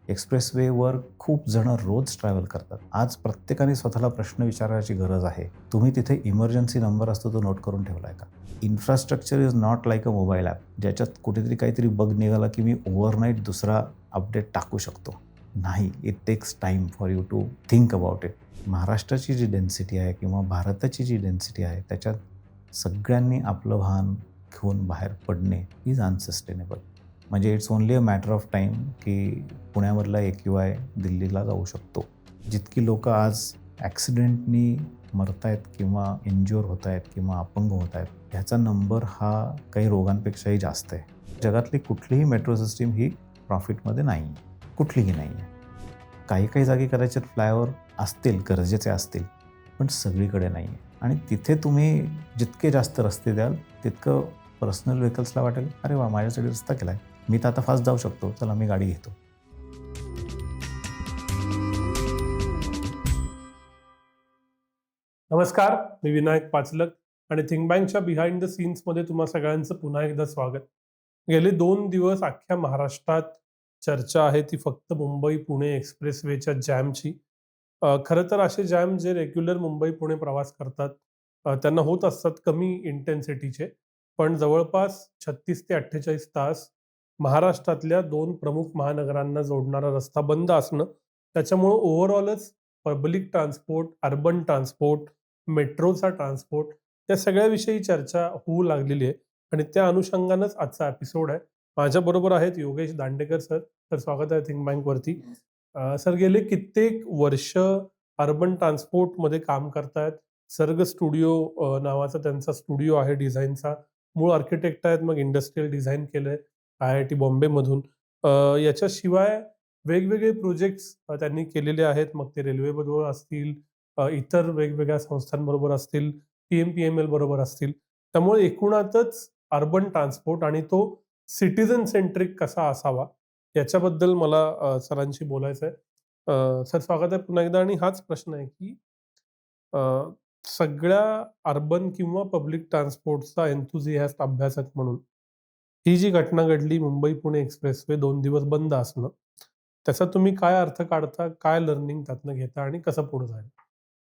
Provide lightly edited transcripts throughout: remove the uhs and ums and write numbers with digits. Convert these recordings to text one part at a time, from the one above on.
एक्सप्रेसवेवर खूप जणं रोज ट्रॅव्हल करतात. आज प्रत्येकाने स्वतःला प्रश्न विचारायची गरज आहे. तुम्ही तिथे इमर्जन्सी नंबर असतो तो नोट करून ठेवलाय का? Infrastructure is not like a mobile app. ज्याच्यात कुठेतरी काहीतरी बग निघाला, की मी ओव्हरनाईट दुसरा अपडेट टाकू शकतो. नाही, it takes time for you to think about it. महाराष्ट्राची जी डेन्सिटी आहे किंवा भारताची जी डेन्सिटी आहे, त्याच्यात सगळ्यांनी आपलं वाहन घेऊन बाहेर पडणे इज अनसस्टेनेबल. म्हणजे it's only a matter of time की पुण्यामधला AQI दिल्लीला जाऊ शकतो. जितकी लोकं आज ॲक्सिडेंटनी मरतायत किंवा इंज्युअर होतायत किंवा अपंग होतायत, ह्याचा नंबर हा काही रोगांपेक्षाही जास्त आहे. जगातली कुठलीही मेट्रो सिस्टीम ही प्रॉफिटमध्ये नाही आहे. कुठलीही नाही आहे. काही-काही जागी कदाचित फ्लायओव्हर असतील, गरजेचे असतील, पण सगळीकडे नाही आहे. आणि तिथे तुम्ही जितके जास्त रस्ते द्याल, तितकं पर्सनल व्हेकल्सला वाटेल, "अरे वाह! माझ्यासाठी रस्ता केलाय. मी तर आता फास्ट जाऊ शकतो. चला मी गाडी घेतो." नमस्कार, मी विनायक पाचलक आणि थिंक बँकच्या बिहाइंड द सीन्समध्ये तुम्हा सगळ्यांचं पुन्हा एकदा स्वागत. गेले 2 दिवस अख्ख्या महाराष्ट्रात चर्चा आहे ती फक्त मुंबई-पुणे एक्सप्रेसवेच्या जॅमची. खरं तर असे जॅम जे रेग्युलर मुंबई-पुणे प्रवास करतात त्यांना होत असतात कमी इंटेन्सिटीचे. पण जवळपास 36 ते 48 तास महाराष्ट्रातल्या 2 प्रमुख महानगरांना जोडणारा रस्ता बंद असणं, त्याच्यामुळं ओव्हरऑलच पब्लिक ट्रान्सपोर्ट, अर्बन ट्रान्सपोर्ट, मेट्रोचा ट्रान्सपोर्ट या सगळ्याविषयी चर्चा होऊ लागलेली आहे आणि त्या अनुषंगानंच आजचा एपिसोड आहे. माझ्याबरोबर आहेत योगेश दांडेकर सर. तर स्वागत आहे थिंक बँकवरती. सर गेले कित्येक वर्ष अर्बन ट्रान्सपोर्टमध्ये काम करतायत. सर्ग स्टुडिओ नावाचा त्यांचा स्टुडिओ आहे डिझाईनचा. मूळ आर्किटेक्ट आहेत, मग इंडस्ट्रियल डिझाइन केलंय IIT बॉम्बेमधून. याच्याशिवाय वेगवेगळे प्रोजेक्ट्स त्यांनी केलेले आहेत. मग ते रेल्वेबरोबर असतील, इतर वेगवेगळ्या संस्थांबरोबर असतील, PMPML बरोबर असतील. त्यामुळे एकूणातच अर्बन ट्रान्सपोर्ट आणि तो सिटिझन सेंट्रिक कसा असावा, याच्याबद्दल मला सरांशी बोलायचं आहे. सर स्वागत आहे पुन्हा एकदा आणि हाच प्रश्न आहे, की अ, सगळ्या अर्बन किंवा पब्लिक ट्रान्सपोर्टचा एन्थुसियास्ट अभ्यासक म्हणून, ही जी घटना घडली मुंबई-पुणे एक्सप्रेसवे 2 दिवस बंद असणं, त्याचा तुम्ही काय अर्थ काढता? काय लर्निंग त्यातनं घेता आणि कसं पुढे जाईल?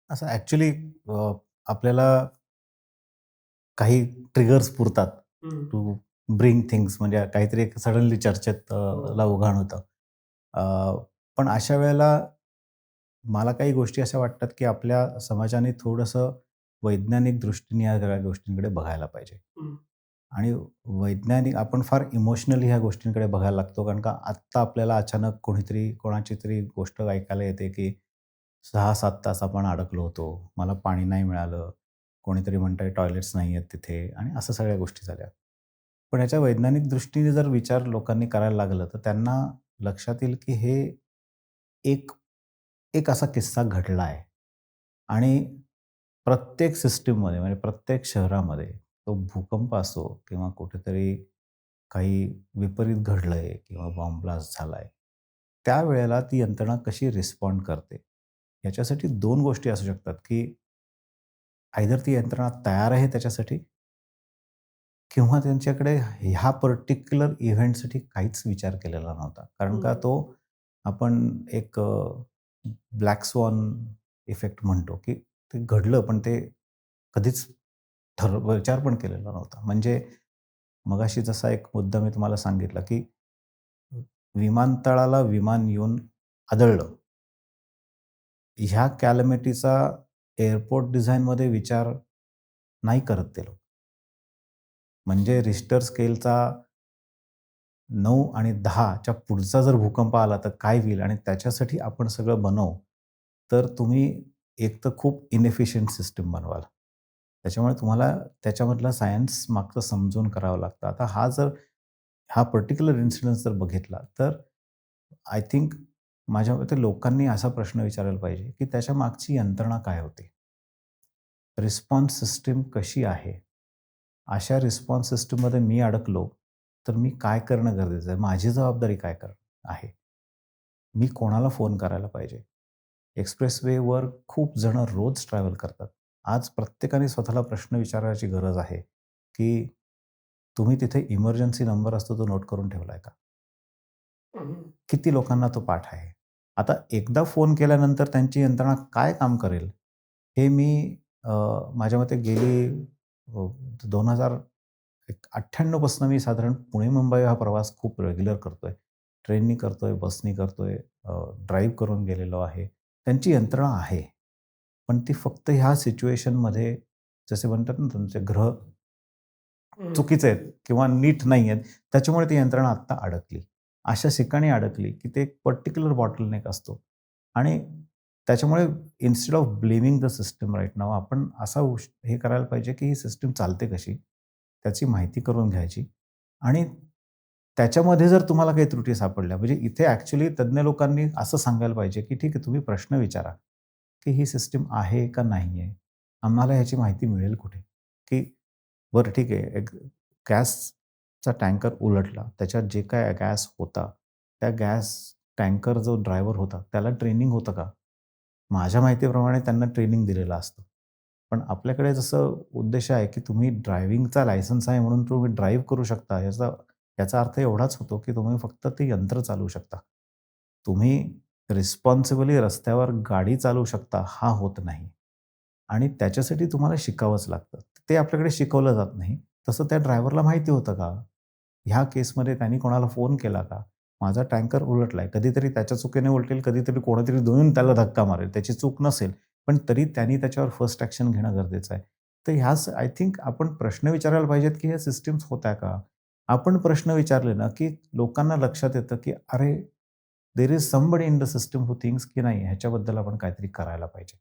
असं ॲक्चुअली आपल्याला काही ट्रिगर्स पुरतात हं. टू ब्रिंग थिंग्स म्हणजे काहीतरी एक सडनली चर्चेत हो. ला उधाण होतं. पण अशा वेळेला मला काही गोष्टी अशा वाटतात, की आपल्या समाजाने थोडंसं वैज्ञानिक दृष्टीने या सगळ्या गोष्टींकडे बघायला पाहिजे. हं. आणि वैज्ञानिक आपण फार इमोशनली ह्या गोष्टींकडे बघायला लागतो. कारण का आत्ता आपल्याला अचानक कोणीतरी कोणाची तरी गोष्ट ऐकायला येते, की 6-7 तास आपण अडकलो होतो. मला पाणी नाही मिळालं. कोणीतरी म्हणतंय टॉयलेट्स नाही आहेत तिथे आणि असं सगळ्या गोष्टी झाल्या. पण याच्या वैज्ञानिक दृष्टीने जर विचार लोकांनी करायला लागलं, तर त्यांना लक्षात येईल, की हे एक एक असा किस्सा घडला आहे आणि प्रत्येक सिस्टममध्ये म्हणजे प्रत्येक शहरामध्ये तो भूकंप असो किंवा कुठेतरी काही विपरीत घडलंय किंवा बॉम्ब ब्लास्ट झालाय, त्यावेळेला ती यंत्रणा कशी रिस्पॉन्ड करते? याच्यासाठी 2 गोष्टी असू शकतात, की आयदर ती यंत्रणा तयार आहे त्याच्यासाठी किंवा त्यांच्याकडे ह्या पर्टिक्युलर इव्हेंटसाठी काहीच विचार केलेला नव्हता. कारण का हं. तो आपण एक ब्लॅक स्वॉन इफेक्ट म्हणतो, की ते घडलं पण ते कधीच विचार पण केलेला नव्हता. म्हणजे मगाशी जसा एक मुद्दा मी तुम्हाला सांगितला, की विमानतळाला विमान येऊन आदळलं. ह्या कॅलॅमिटीचा एअरपोर्ट डिझाइनमध्ये विचार नाही करत ते लोक. म्हणजे रिश्टर स्केलचा 9 आणि 10च्या पुढचा जर भूकंप आला तर काय होईल आणि त्याच्यासाठी आपण सगळं बनवू, तर तुम्ही एक तर खूप इनएफिशियंट सिस्टम बनवाल. त्याच्यामुळे तुम्हाला त्याच्यामधला सायन्स मागचं समजून करावं लागतं. आता हा पर्टिक्युलर इन्सिडन्स जर बघितला, तर आय थिंक माझ्या मते लोकांनी असा प्रश्न विचारायला पाहिजे, की त्याच्या मागची यंत्रणा काय होती? रिस्पॉन्स सिस्टम कशी आहे? अशा रिस्पॉन्स सिस्टममध्ये मी अडकलो, तर मी काय करणं गरजेचं आहे? माझी जबाबदारी काय आहे? मी कोणाला फोन करायला पाहिजे? एक्सप्रेसवेवर खूप जणं रोज ट्रॅव्हल करतात. आज प्रत्येकाने स्वतःला प्रश्न विचारायची गरज आहे, की तुम्ही तिथे इमर्जन्सी नंबर असतो तो नोट करून ठेवलाय का? किती लोकांना तो पाठ आहे. आता एकदा फोन केल्यानंतर त्यांची यंत्रणा काय काम करेल, हे मी अ, माझ्या मते गेली 2098 पासून मी साधारण पुणे-मुंबई हा प्रवास खूप रेग्युलर करतोय. ट्रेननी करतोय, बसनी करतोय, ड्राईव्ह करून गेलेलो आहे. त्यांची यंत्रणा आहे. पण ती फक्त ह्या सिच्युएशनमध्ये जसे म्हणतात ना, तुमचे ग्रह हं. चुकीचे आहेत किंवा नीट नाही आहेत, त्याच्यामुळे ती यंत्रणा आत्ता अडकली. अशा ठिकाणी अडकली, की ते एक पर्टिक्युलर बॉटलनेक असतो आणि त्याच्यामुळे instead of blaming the system right now आपण असा हे करायला पाहिजे, की ही सिस्टम चालते कशी? त्याची माहिती करून घ्यायची आणि त्याच्यामध्ये जर तुम्हाला काही त्रुटी सापडल्या म्हणजे इथे ॲक्चुअली तज्ञ लोकांनी असं सांगायला पाहिजे, की ठीक आहे तुम्ही प्रश्न विचारा, की ही सिस्टम आहे का नाही आहे? आम्हाला ह्याची माहिती मिळेल कुठे? की बरं ठीक आहे, एक गॅसचा टँकर उलटला. त्याच्यात जे काय गॅस होता, त्या गॅस टँकर जो ड्रायव्हर होता, त्याला ट्रेनिंग होतं का? माझ्या माहितीप्रमाणे त्यांना ट्रेनिंग दिलेलं असतं. पण आपल्याकडे जसं उद्देश आहे, की तुम्ही ड्रायव्हिंगचा लायसन्स आहे म्हणून तुम्ही ड्राईव्ह करू शकता. याचा अर्थ एवढाच होतो, की तुम्ही फक्त ते यंत्र चालवू शकता. तुम्ही रिस्पॉन्सिबली रस्त्यावर गाडी चालवू शकता, हा होत नाही. आणि त्याच्यासाठी तुम्हाला शिकावंच लागतं. ते आपल्याकडे शिकवलं जात नाही. तसं त्या ड्रायव्हरला माहिती होतं का? ह्या केसमध्ये त्यांनी कोणाला फोन केला का? माझा टँकर उलटलाय. कधीतरी त्याच्या चुकीने उलटेल, कधीतरी कोणीतरी येऊन त्याला धक्का मारेल. त्याची चूक नसेल, पण तरी त्यांनी त्याच्यावर फर्स्ट ॲक्शन घेणं गरजेचं आहे. तर ह्याच आय थिंक आपण प्रश्न विचारायला पाहिजेत, की ह्या सिस्टम्स होत्या का? आपण प्रश्न विचारले ना, की लोकांना लक्षात येतं, की अरे, there is somebody in the system who thinks की नाही ह्याच्याबद्दल आपण काहीतरी करायला पाहिजे.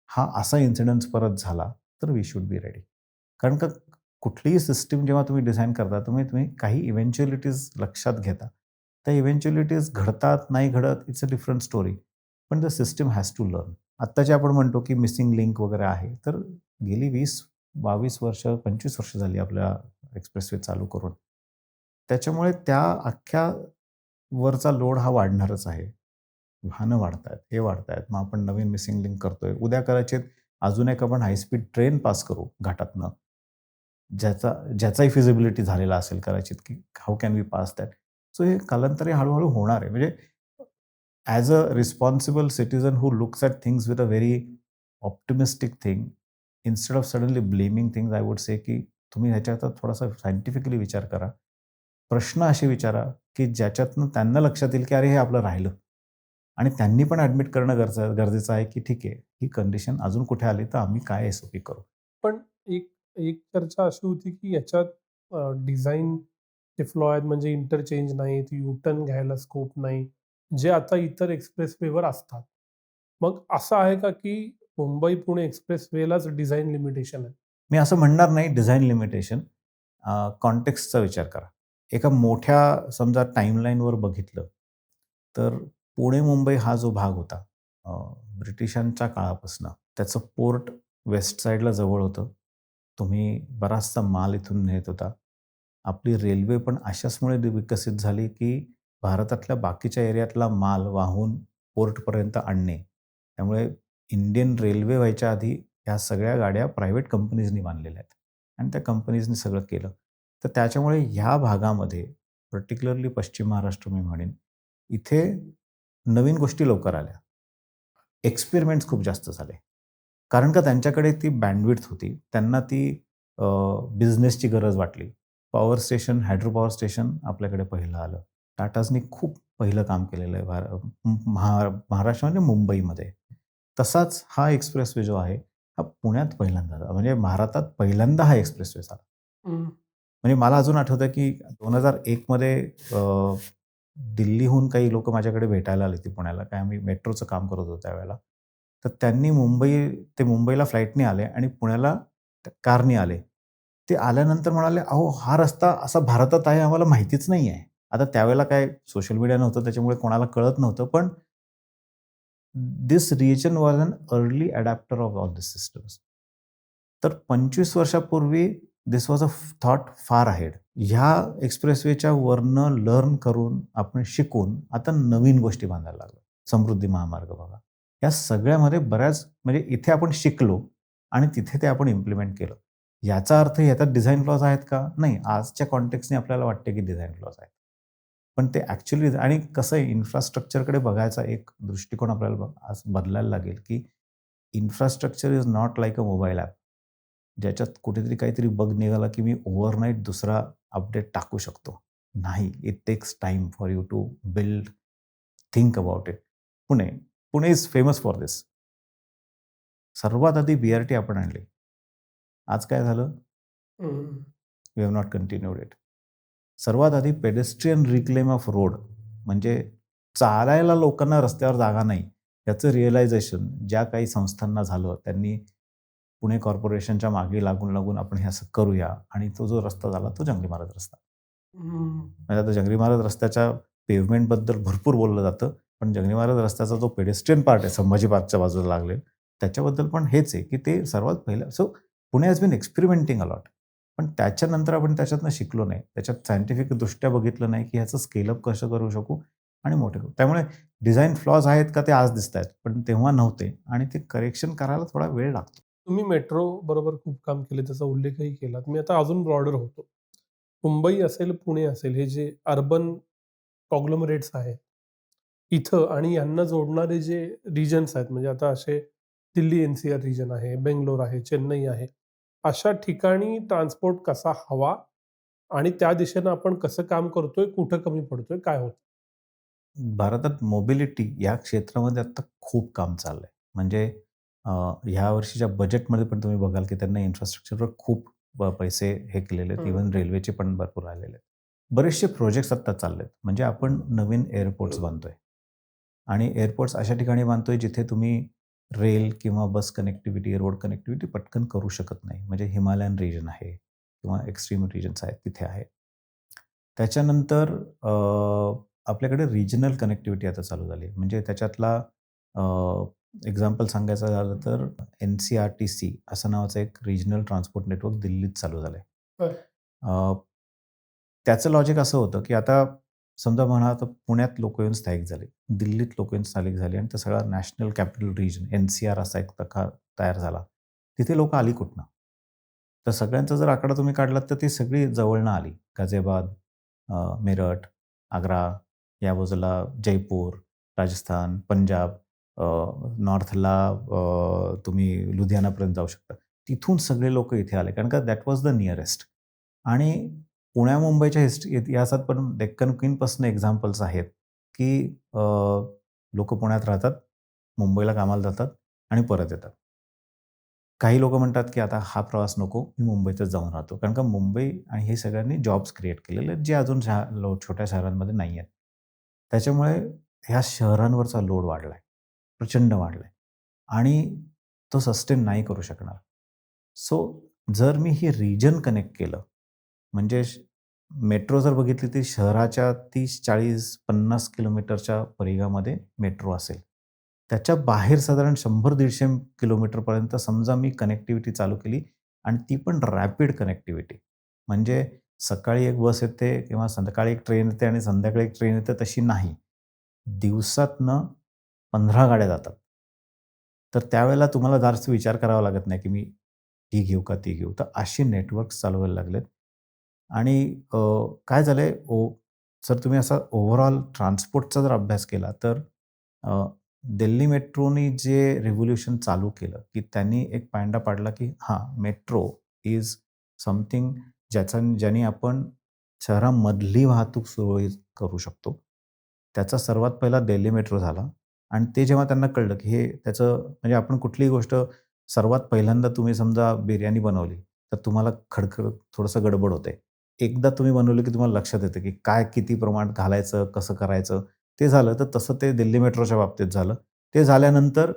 हा असा इन्सिडन्स परत झाला, तर वी शुड बी रेडी. कारण का कुठलीही सिस्टम जेव्हा तुम्ही डिझाइन करता, तुम्ही तुम्ही काही इव्हेंच्युअलिटीज लक्षात घेता. त्या इव्हेंच्युअलिटीज घडतात, नाही घडत, इट्स अ डिफरंट स्टोरी. पण the system has to learn. आत्ता जे आपण म्हणतो, की मिसिंग लिंक वगैरे आहे, तर गेली 20-22 वर्ष, 25 वर्ष झाली आपल्या एक्सप्रेसवे चालू करून. त्याच्यामुळे त्या अख्ख्या वरचा लोड हा वाढणारच आहे. वाहनं वाढतायत, हे वाढतायत. मग आपण नवीन मिसिंग लिंक करतोय. उद्या कदाचित अजून एक आपण हाय स्पीड ट्रेन पास करू घाटातनं. ज्याचाही फिजिबिलिटी झालेला असेल कदाचित, की how can we pass that? So हे कालांतरे हळू होणार आहे. म्हणजे as a responsible citizen who looks at things with a very optimistic thing, instead of suddenly blaming things, I would say की तुम्ही ह्याच्यात थोडासा सायंटिफिकली विचार करा. प्रश्न असे विचारा, की ज्याच्यातनं त्यांना लक्षात येईल, की अरे हे आपलं राहिलं. आणि त्यांनी पण ॲडमिट करणं गरजेचं आहे, की ठीक आहे, ही कंडिशन अजून कुठे आली तर आम्ही काय एस-ओ-पी करू. पण एक एक चर्चा अशी होती, की याच्यात डिझाईनचे फ्लॉ आहेत म्हणजे इंटरचेंज नाहीत, यू-टर्न घ्यायला स्कोप नाही, जे आता इतर एक्सप्रेसवेवर असतात. मग असं आहे का, की मुंबई-पुणे एक्सप्रेसवेलाच डिझाइन लिमिटेशन आहे? मी असं म्हणणार नाही डिझाइन लिमिटेशन, कॉन्टेक्स्टचा विचार करा. एका मोठ्या समजा टाईमलाईनवर बघितलं, तर पुणे-मुंबई हा जो भाग होता, अ, ब्रिटिशांच्या काळापासनं त्याचं पोर्ट वेस्ट साईडला जवळ होतं. तुम्ही बराचसा माल इथून नेत होता. आपली रेल्वे पण अशाचमुळे विकसित झाली, की भारतातल्या बाकीच्या एरियातला माल वाहून पोर्टपर्यंत आणणे. त्यामुळे इंडियन रेल्वे व्हायच्या आधी ह्या सगळ्या गाड्या प्रायव्हेट कंपनीजनी बांधलेल्या आहेत आणि त्या कंपनीजनी सगळं केलं. तर त्याच्यामुळे ह्या भागामध्ये पर्टिक्युलरली पश्चिम महाराष्ट्र मी म्हणेन, इथे नवीन गोष्टी लवकर आल्या. एक्सपेरिमेंट्स खूप जास्त झाले. कारण का त्यांच्याकडे ती बँडविड्थ होती. त्यांना ती बिझनेसची गरज वाटली. Power station, hydro power station आपल्याकडे पहिलं आलं. टाटाजनी खूप पहिलं काम केलेलं आहे महाराष्ट्र म्हणजे मुंबईमध्ये. तसाच हा एक्सप्रेसवे जो आहे, हा पुण्यात पहिल्यांदा झाला. म्हणजे भारतात पहिल्यांदा हा एक्सप्रेसवे झाला. हं. म्हणजे मला अजून आठवतं, की 2001 मध्ये दिल्लीहून काही लोकं माझ्याकडे भेटायला आली होती पुण्याला. काय आम्ही मेट्रोचं काम करत होतो त्यावेळेला. तर त्यांनी ते मुंबईला फ्लाईटने आले आणि पुण्याला कारने आले. ते आल्यानंतर म्हणाले, "अहो, हा रस्ता असा भारतात आहे आम्हाला माहितीच नाही आहे." आता त्यावेळेला काय सोशल मीडिया नव्हतं त्याच्यामुळे कोणाला कळत नव्हतं. पण this region was an early adopter of all this systems. तर 25 वर्षापूर्वी this was a thought far ahead. ह्या एक्सप्रेसवेच्या वरनं लर्न करून, आपण शिकून आता नवीन गोष्टी बांधायला लागलो. समृद्धी महामार्ग बघा. या सगळ्यामध्ये बऱ्याच म्हणजे इथे आपण शिकलो आणि तिथे ते आपण इम्प्लिमेंट केलं. याचा अर्थ ह्याच्यात डिझाइन फ्लॉज आहेत का? नाही. आजच्या कॉन्टेक्स्टने आपल्याला वाटते की डिझाइन फ्लॉज आहेत. पण ते ॲक्च्युअली आणि कसं आहे इन्फ्रास्ट्रक्चरकडे बघायचा एक दृष्टिकोन आपल्याला आज बदलायला लागेल, की infrastructure is not like a mobile app. ज्याच्यात कुठेतरी काहीतरी बग निघाला, की मी ओव्हरनाईट दुसरा अपडेट टाकू शकतो. नाही, it takes time for you to build, think about it. Pune, Pune is famous for this. सर्वात आधी BRT आपण आणली. आज काय झालं? हं. We have not continued it. सर्वात आधी पेडेस्ट्रियन रिक्लेम ऑफ रोड म्हणजे चालायला लोकांना रस्त्यावर जागा नाही, याचं रिअलायझेशन ज्या काही संस्थांना झालं, त्यांनी पुणे कॉर्पोरेशनच्या मागे लागून आपण हे असं करूया आणि तो जो रस्ता झाला तो जंगली महाराज रस्ता. हं. म्हणजे आता जंगली महाराज रस्त्याच्या पेव्हमेंटबद्दल भरपूर बोललं जातं, पण जंगली महाराज रस्त्याचा जो पेडेस्ट्रियन पार्ट आहे संभाजी पार्कच्या बाजूला लागले, त्याच्याबद्दल पण हेच आहे, की ते सर्वात पहिलं so Pune has been experimenting a lot. पण त्याच्यानंतर आपण त्याच्यातनं शिकलो नाही. त्याच्यात सायंटिफिकदृष्ट्या बघितलं नाही, की ह्याचं स्केल अप कसं करू शकू आणि मोठे करू. त्यामुळे डिझाइन फ्लॉज आहेत का ते आज दिसतायत, पण तेव्हा नव्हते आणि ते करेक्शन करायला थोडा वेळ लागतो. तुम्ही मेट्रो बरोबर खूप काम केले, त्याचा उल्लेखही केलात. मी आता अजून ब्रॉडर होतो. मुंबई असेल, पुणे असेल, हे जे अर्बन कॉन्ग्लोमरेट्स आहेत, इथं आणि यांना जोडणारे जे रिजन्स आहेत, म्हणजे आता असे दिल्ली NCR रिजन आहे, बेंगलोर आहे, चेन्नई आहे. अशा ठिकाणी ट्रान्सपोर्ट कसा हवा आणि त्या दिशेनं आपण कसं काम करतोय, कुठं कमी पडतोय, काय होतं? भारतात मोबिलिटी या क्षेत्रामध्ये आता खूप काम चाललंय. म्हणजे ह्या वर्षीच्या बजेटमध्ये पण तुम्ही बघाल, की त्यांनी इन्फ्रास्ट्रक्चरवर खूप पैसे हे केलेले आहेत. हं. इव्हन रेल्वेचे पण भरपूर आलेले आहेत. बरेचसे प्रोजेक्ट्स आत्ता चाललेत. म्हणजे आपण नवीन एअरपोर्ट्स बांधतोय आणि एअरपोर्ट्स अशा ठिकाणी बांधतोय जिथे तुम्ही रेल किंवा बस कनेक्टिव्हिटी, रोड कनेक्टिव्हिटी पटकन करू शकत नाही. म्हणजे हिमालयन रिजन आहे किंवा एक्स्ट्रीम रिजन्स आहेत तिथे आहे. त्याच्यानंतर आपल्याकडे रिजनल कनेक्टिव्हिटी आता चालू झाली आहे. म्हणजे त्याच्यातला एक्झाम्पल सांगायचं झालं तर NCRTC असं नावाचं एक रिजनल ट्रान्सपोर्ट नेटवर्क दिल्लीत चालू झालं आहे. बरं. त्याचं लॉजिक असं होतं, की आता समजा म्हणा आता पुण्यात लोकं येऊन स्थायिक झाले, दिल्लीत लोकं येऊन स्थायिक झाली आणि तो सगळा नॅशनल कॅपिटल रिजन NCR असा एक प्रकार तयार झाला. तिथे लोकं आली कुठनं? तर सगळ्यांचा जर आकडा तुम्ही काढलात तर ती सगळी जवळनं आली. गाझियाबाद, मेरठ, आग्रा, या बाजूला जयपूर, राजस्थान, पंजाब, नॉर्थला तुम्ही लुधियानापर्यंत जाऊ शकता. तिथून सगळे लोकं इथे आले कारण का दॅट वॉज द निअरेस्ट. आणि पुण्या-मुंबईच्या इतिहासात पण डेक्कन क्वीनपासून एक्झाम्पल्स आहेत, की लोकं पुण्यात राहतात, मुंबईला कामाला जातात आणि परत येतात. काही लोकं म्हणतात, की आता हा प्रवास नको, मी मुंबईतच जाऊन राहतो. कारण का मुंबई आणि हे सगळ्यांनी जॉब्स क्रिएट केलेले आहेत, जे अजून छोट्या शहरांमध्ये नाही आहेत. त्याच्यामुळे ह्या शहरांवरचा लोड वाढलाय, प्रचंड वाढलाय आणि तो सस्टेन नाही करू शकणार. सो जर मी हे रिजन कनेक्ट केलं, म्हणजे मेट्रो जर बघितली ती शहराच्या 30, 40, 50 किलोमीटरच्या परिघामध्ये मेट्रो असेल. त्याच्या बाहेर साधारण 100-150 किलोमीटरपर्यंत समजा मी कनेक्टिव्हिटी चालू केली आणि ती पण रॅपिड कनेक्टिव्हिटी. म्हणजे सकाळी एक बस येते किंवा संध्याकाळी एक ट्रेन येते आणि संध्याकाळी एक ट्रेन येते तशी नाही. दिवसातनं 15 गाड्या जातात. तर त्यावेळेला तुम्हाला जास्त विचार करावा लागत नाही, की मी ही घेऊ का ती घेऊ? तर अशी नेटवर्क्स चालवायला लागलेत. आणि काय झालंय जर तुम्ही असा ओव्हरऑल ट्रान्सपोर्टचा जर अभ्यास केला तर अ, दिल्ली मेट्रोनी जे रिव्होल्यूशन चालू केलं, की त्यांनी एक पायंडा पाडला, की हां, मेट्रो इज समथिंग ज्याने आपण शहरामधली वाहतूक सुरळीत करू शकतो. त्याचा सर्वात पहिला दिल्ली मेट्रो झाला आणि ते जेव्हा त्यांना कळलं, की हे त्याचं म्हणजे आपण कुठलीही गोष्ट सर्वात पहिल्यांदा तुम्ही समजा बिर्याणी बनवली, तर तुम्हाला थोडंसं गडबड होते. एकदा तुम्ही बनवलं, की तुम्हाला लक्षात येतं, की काय किती प्रमाणात घालायचं, कसं करायचं? ते झालं, तर तसं ते दिल्ली मेट्रोच्या बाबतीत झालं. ते झाल्यानंतर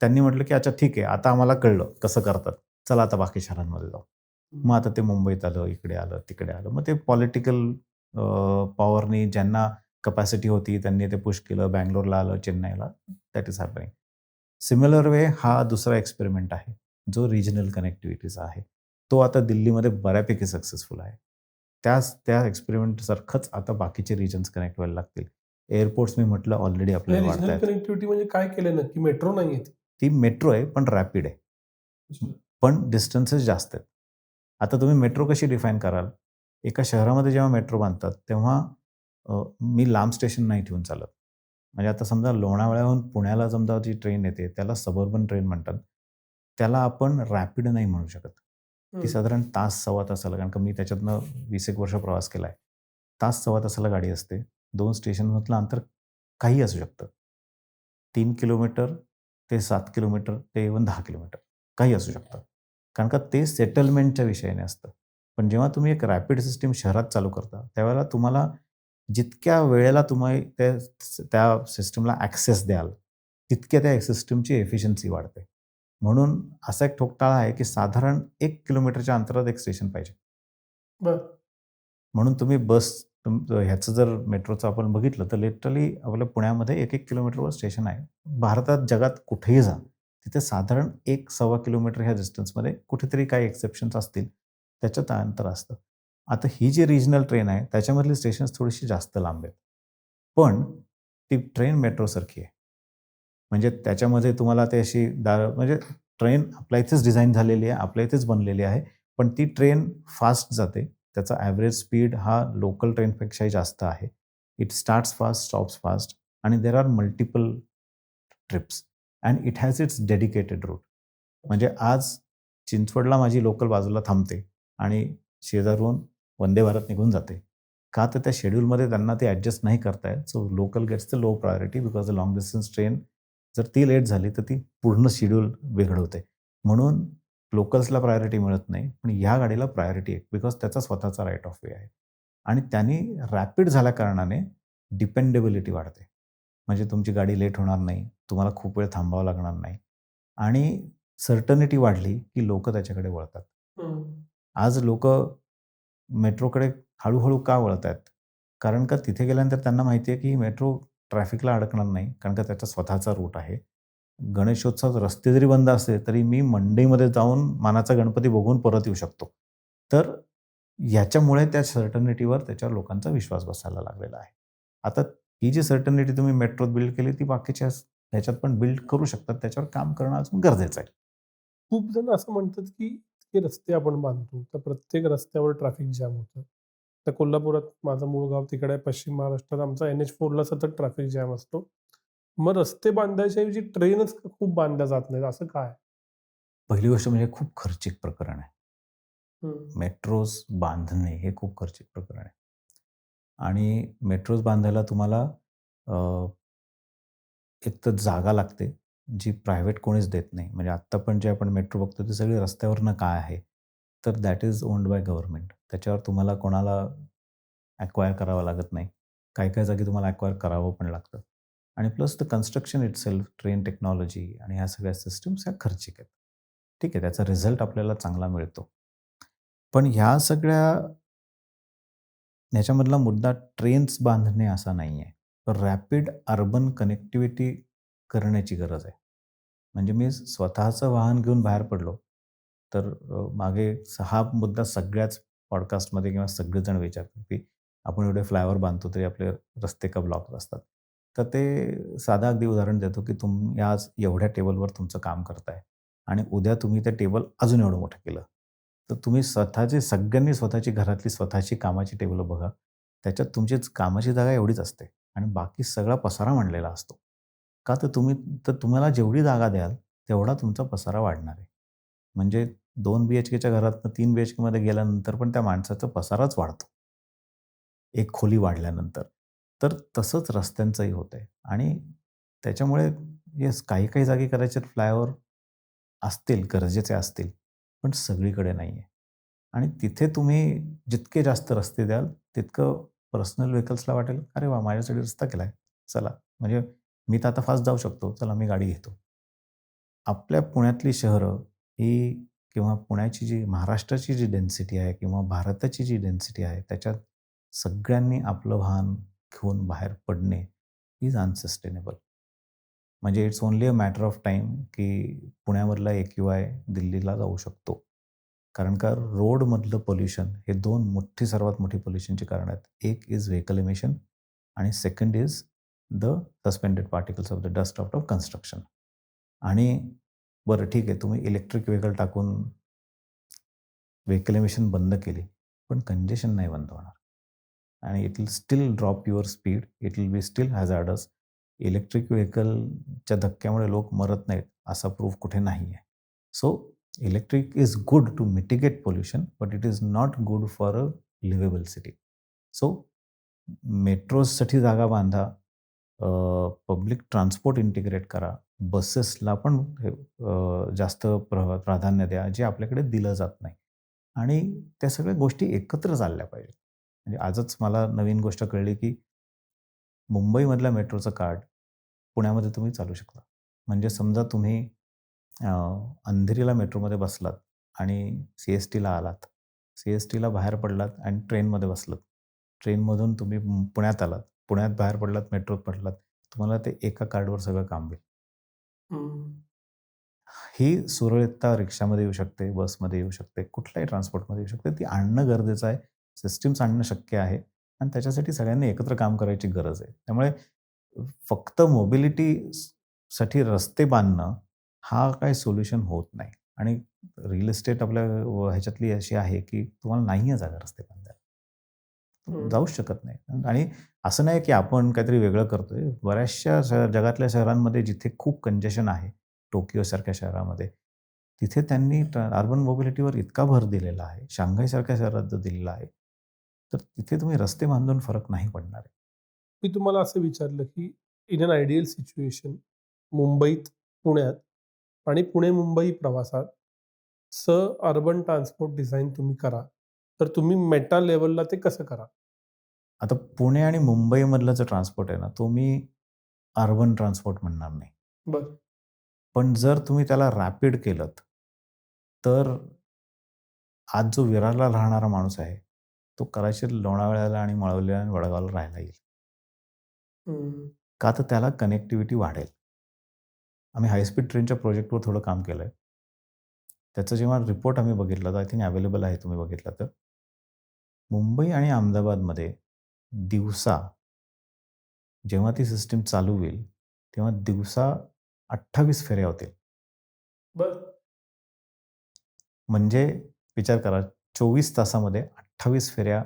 त्यांनी म्हटलं, की "अच्छा ठीक आहे, आता आम्हाला कळलं कसं करतात. चला आता बाकी शहरांमध्ये जाऊ." मग आता ते मुंबईत आलं, इकडे आलं, तिकडे आलं. मग ते पॉलिटिकल पॉवरनी ज्यांना कपॅसिटी होती त्यांनी ते पुश केलं. बंगलोरला आलं, चेन्नईला. That is happening. Similar way हा दुसरा एक्सपेरिमेंट आहे, जो रिजनल कनेक्टिव्हिटीचा आहे. तो आता दिल्लीमध्ये बऱ्यापैकी सक्सेसफुल आहे. त्या एक्सपेरिमेंटसारखंच आता बाकीचे रिजन्स कनेक्ट व्हायला लागतील. एअरपोर्ट्स मी म्हटलं ऑलरेडी हे आपल्याला रिजनल वाढतायत. कनेक्टिव्हिटी म्हणजे काय केलं नक्की? मेट्रो नाहीये ती. ती मेट्रो आहे, पण रॅपिड आहे. अच्छा. पण डिस्टन्सेस जास्त आहेत. आता तुम्ही मेट्रो कशी डिफाईन कराल? एका शहरामध्ये जेव्हा मेट्रो बांधतात, तेव्हा मी लांब स्टेशन नाही ठेवून चालत. म्हणजे आता समजा लोणावळ्याहून पुण्याला समजा जी ट्रेन येते त्याला सबअर्बन ट्रेन म्हणतात. त्याला आपण रॅपिड नाही म्हणू शकत. ती हं. साधारण तास, सव्वा तासाला, कारण का मी त्याच्यातनं 20 एक वर्ष प्रवास केला आहे. तास, सव्वा तासाला गाडी असते. 2 स्टेशनमधलं अंतर काहीही असू शकतं. 3 किलोमीटर ते 7 किलोमीटर ते इव्हन 10 किलोमीटर काही असू शकतं. कारण का ते सेटलमेंटच्या विषयाने असतं. पण जेव्हा तुम्ही एक रॅपिड सिस्टम शहरात चालू करता, त्यावेळेला तुम्हाला जितक्या वेळेला तुम्ही त्या सिस्टमला ॲक्सेस द्याल, तितक्या त्या सिस्टमची एफिशियन्सी वाढते. म्हणून असा एक ठोकताळा आहे, की साधारण 1 किलोमीटरच्या अंतरात एक स्टेशन पाहिजे. बरं. म्हणून तुम्ही ह्याचं जर मेट्रोचं आपण बघितलं, तर लिटरली आपल्या पुण्यामध्ये 1-1 किलोमीटरवर स्टेशन आहे. भारतात, जगात कुठेही जा, तिथे साधारण 1-1.25 किलोमीटर ह्या डिस्टन्समध्ये कुठेतरी काही एक्सेप्शन्स असतील, त्याच्यात अंतर असतं. आता ही जी रिजनल ट्रेन आहे, त्याच्यामधली स्टेशन्स थोडीशी जास्त लांब आहेत. पण ती ट्रेन मेट्रोसारखी आहे. म्हणजे त्याच्यामध्ये तुम्हाला ते अशी म्हणजे ट्रेन आपल्या इथेच डिझाइन झालेली आहे, आपल्या इथेच बनलेली आहे. पण ती ट्रेन फास्ट जाते. त्याचा ॲव्हरेज स्पीड हा लोकल ट्रेनपेक्षाही जास्त आहे. It starts fast, stops fast आणि there are multiple trips and it has its dedicated route. म्हणजे आज चिंचवडला माझी लोकल बाजूला थांबते आणि शेजारून वंदे भारत निघून जाते. का तर त्या शेड्यूलमध्ये त्यांना ते ॲडजस्ट नाही करता येत. So local gets the low priority because the long distance train जर ती लेट झाली, तर ती पूर्ण शेड्यूल बिघडवते. म्हणून लोकल्सला प्रायोरिटी मिळत नाही. पण या गाडीला प्रायोरिटी आहे बिकॉज त्याचा स्वतःचा राइट ऑफ वे आहे. आणि त्यांनी रॅपिड झाल्याकारणाने डिपेंडेबिलिटी वाढते. म्हणजे तुमची गाडी लेट होणार नाही. तुम्हाला खूप वेळ थांबावं लागणार नाही. आणि सर्टनिटी वाढली, की लोकं त्याच्याकडे वळतात. हं. आज लोकं मेट्रोकडे हळू-हळू का वळतायत? कारण का तिथे गेल्यानंतर त्यांना माहिती आहे, की मेट्रो ट्रॅफिकला अडकणार नाही. कारण का त्याचा स्वतःचा रूट आहे. गणेशोत्सवात रस्ते जरी बंद असले, तरी मी मंडईमध्ये जाऊन मानाचा गणपती बघून परत येऊ शकतो. तर ह्याच्यामुळे त्या सर्टनिटीवर त्याच्यावर लोकांचा विश्वास बसायला लागलेला आहे. आता ही जी सर्टनिटी तुम्ही मेट्रोत बिल्ड केली, ती बाकीच्या ह्याच्यात पण बिल्ड करू शकतात. त्याच्यावर काम करणं अजून गरजेचं आहे. खूप जण असं म्हणतात, की इतके रस्ते आपण बांधतो, तर प्रत्येक रस्त्यावर ट्रॅफिक जाम होतं. तर कोल्हापुरात माझं मूळ गाव तिकडे आहे पश्चिम महाराष्ट्रात आमचा NH4ला सतत ट्रॅफिक जॅम असतो. मग रस्ते बांधायच्या ऐवजी ट्रेनच खूप बांधल्या जात नाहीत, असं काय? पहिली गोष्ट म्हणजे खूप खर्चिक प्रकरण आहे. हं. मेट्रोज बांधणे हे खूप खर्चिक प्रकरण आहे. आणि मेट्रोज बांधायला तुम्हाला एक तर जागा लागते, जी प्रायव्हेट कोणीच देत नाही. म्हणजे आत्ता पण जे आपण मेट्रो बघतो, ती सगळी रस्त्यावरनं काय आहे? तर that is owned by government. त्याच्यावर तुम्हाला कोणाला ॲक्वायर करावं लागत नाही. काही-काही जागी तुम्हाला ॲक्वायर करावं पण लागतं. आणि plus the construction itself, train technology आणि ह्या सगळ्या सिस्टम्स ह्या खर्चिक आहेत. ठीक आहे, त्याचा रिझल्ट आपल्याला चांगला मिळतो. पण ह्या सगळ्या ह्याच्यामधला मुद्दा ट्रेन्स बांधणे असा नाही आहे. तर रॅपिड अर्बन कनेक्टिव्हिटी करण्याची गरज आहे. म्हणजे मी स्वतःचं वाहन घेऊन बाहेर पडलो, तर मागे हा मुद्दा सगळ्याच पॉडकास्टमध्ये किंवा सगळेजण विचारतात, की आपण एवढे फ्लायओव्हर बांधतो तरी आपले रस्ते का ब्लॉक असतात. तर ते साधं अगदी उदाहरण देतो, की तुम्ही आज एवढ्या टेबलवर तुमचं काम करताय आणि उद्या तुम्ही ते टेबल अजून एवढं मोठं केलं. तर तुम्ही स्वतःची सगळ्यांनी स्वतःची घरातली स्वतःची कामाची टेबलं बघा. त्याच्यात तुमची कामाची जागा एवढीच असते आणि बाकी सगळा पसारा मांडलेला असतो. का तर तुम्हाला जेवढी जागा द्याल, तेवढा तुमचा पसारा वाढणार आहे. म्हणजे 2 BHKच्या घरातनं 3 BHKमध्ये गेल्यानंतर पण त्या माणसाचा पसाराच वाढतो. एक खोली वाढल्यानंतर. तर तसंच रस्त्यांचंही होतंय आणि त्याच्यामुळे येस, काही-काही जागी कदाचित फ्लायओव्हर असतील, गरजेचे असतील, पण सगळीकडे नाहीये. आणि तिथे तुम्ही जितके जास्त रस्ते द्याल, तितकं पर्सनल व्हेकल्सला वाटेल, "अरे वाह! माझ्यासाठी रस्ता केलाय. चला, म्हणजे मी तर आता फास्ट जाऊ शकतो. चला, मी गाडी घेतो." आपल्या पुण्यातली शहरं ही किंवा पुण्याची जी महाराष्ट्राची जी डेन्सिटी आहे किंवा भारताची जी डेन्सिटी आहे, त्याच्यात सगळ्यांनी आपलं वाहन घेऊन बाहेर पडणे इज अनसस्टेनेबल. म्हणजे it's only a matter of time की पुण्यामधला AQI दिल्लीला जाऊ शकतो. कारण का रोडमधलं पोल्युशन हे 2 सर्वात मोठी पोल्युशनची कारणं आहेत. एक इज व्हेइकल एमिशन आणि second is the suspended particles of the dust out of construction. आणि बरं ठीक आहे, तुम्ही इलेक्ट्रिक व्हेइकल टाकून व्हेइकल एमिशन बंद केली, पण कंजेशन नाही बंद होणार. आणि it will still drop your speed, it will be still hazardous. Electric व्हेकलच्या धक्क्यामुळे लोक मरत नाहीत असा प्रूफ कुठे नाही आहे. So electric is good to mitigate pollution, but it is not good for a livable city. So मेट्रोजसाठी जागा बांधा, पब्लिक ट्रान्सपोर्ट इंटिग्रेट करा, बसेसला पण जास्त प्राधान्य द्या, जे आपल्याकडे दिलं जात नाही. आणि त्या सगळ्या गोष्टी एकत्र चालल्या पाहिजेत. म्हणजे आजच मला नवीन गोष्ट कळली, की मुंबईमधल्या मेट्रोचं कार्ड पुण्यामध्ये तुम्ही चालू शकता. म्हणजे समजा तुम्ही अ, अंधेरीला मेट्रोमध्ये बसलात आणि सी-एस-टीला आलात. सी-एस-टीला बाहेर पडलात आणि ट्रेनमध्ये बसलात. ट्रेनमधून तुम्ही पुण्यात आलात. पुण्यात बाहेर पडलात, मेट्रोत पडलात. तुम्हाला ते एका कार्डवर सगळं काम होईल. हं. ही सुरळीतता रिक्षामध्ये येऊ शकते, बसमध्ये येऊ शकते, कुठल्याही ट्रान्सपोर्टमध्ये येऊ शकते. ती आणणं गरजेचं आहे. सिस्टम्स आणणं शक्य आहे आणि त्याच्यासाठी सगळ्यांनी एकत्र काम करायची गरज आहे. त्यामुळे फक्त साठी रस्ते बांधणं हा काही सोल्युशन होत नाही. आणि रिअल इस्टेट आपल्या ह्याच्यातली अशी आहे, की तुम्हाला नाही आहे जागा रस्ते बांधायला. जाऊच शकत नाही. आणि असं नाही, की आपण काहीतरी वेगळं करतोय. बऱ्याचशा जगातल्या शहरांमध्ये जिथे खूप कंजेशन आहे, टोकियोसारख्या शहरामध्ये, तिथे त्यांनी अर्बन मोबिलिटीवर इतका भर दिलेला आहे, शांघायसारख्या शहरात जर दिलेला आहे, तर तिथे तुम्ही रस्ते बांधून फरक नाही पडणार आहे. मी तुम्हाला असं विचारलं, की इन अन आयडियल सिच्युएशन मुंबईत, पुण्यात आणि पुणे-मुंबई प्रवासात अर्बन ट्रान्सपोर्ट डिझाइन तुम्ही करा. तर तुम्ही मेटा लेव्हलला ते कसं कराल? आता पुणे आणि मुंबईमधलं जे ट्रान्सपोर्ट आहे ना, तो मी अर्बन ट्रान्सपोर्ट म्हणणार नाही. बरं. पण जर तुम्ही त्याला रॅपिड केलंत, तर आज जो विरारला राहणारा माणूस आहे, तो कदाचित लोणावळ्याला आणि मळवली आणि वडगावला राहायला येईल. हं. का तर त्याला कनेक्टिव्हिटी वाढेल. आम्ही हाय स्पीड ट्रेनच्या प्रोजेक्टवर थोडं काम केलंय. त्याचा जेव्हा रिपोर्ट आम्ही बघितला, तर आय थिंक अवेलेबल आहे तुम्ही बघितला तर. मुंबई आणि अहमदाबादमध्ये दिवसा जेव्हा ती सिस्टम चालू होईल, तेव्हा दिवसा 28 फेऱ्या होतील. बरं. म्हणजे विचार करा, 24 तासामध्ये 28 फेऱ्या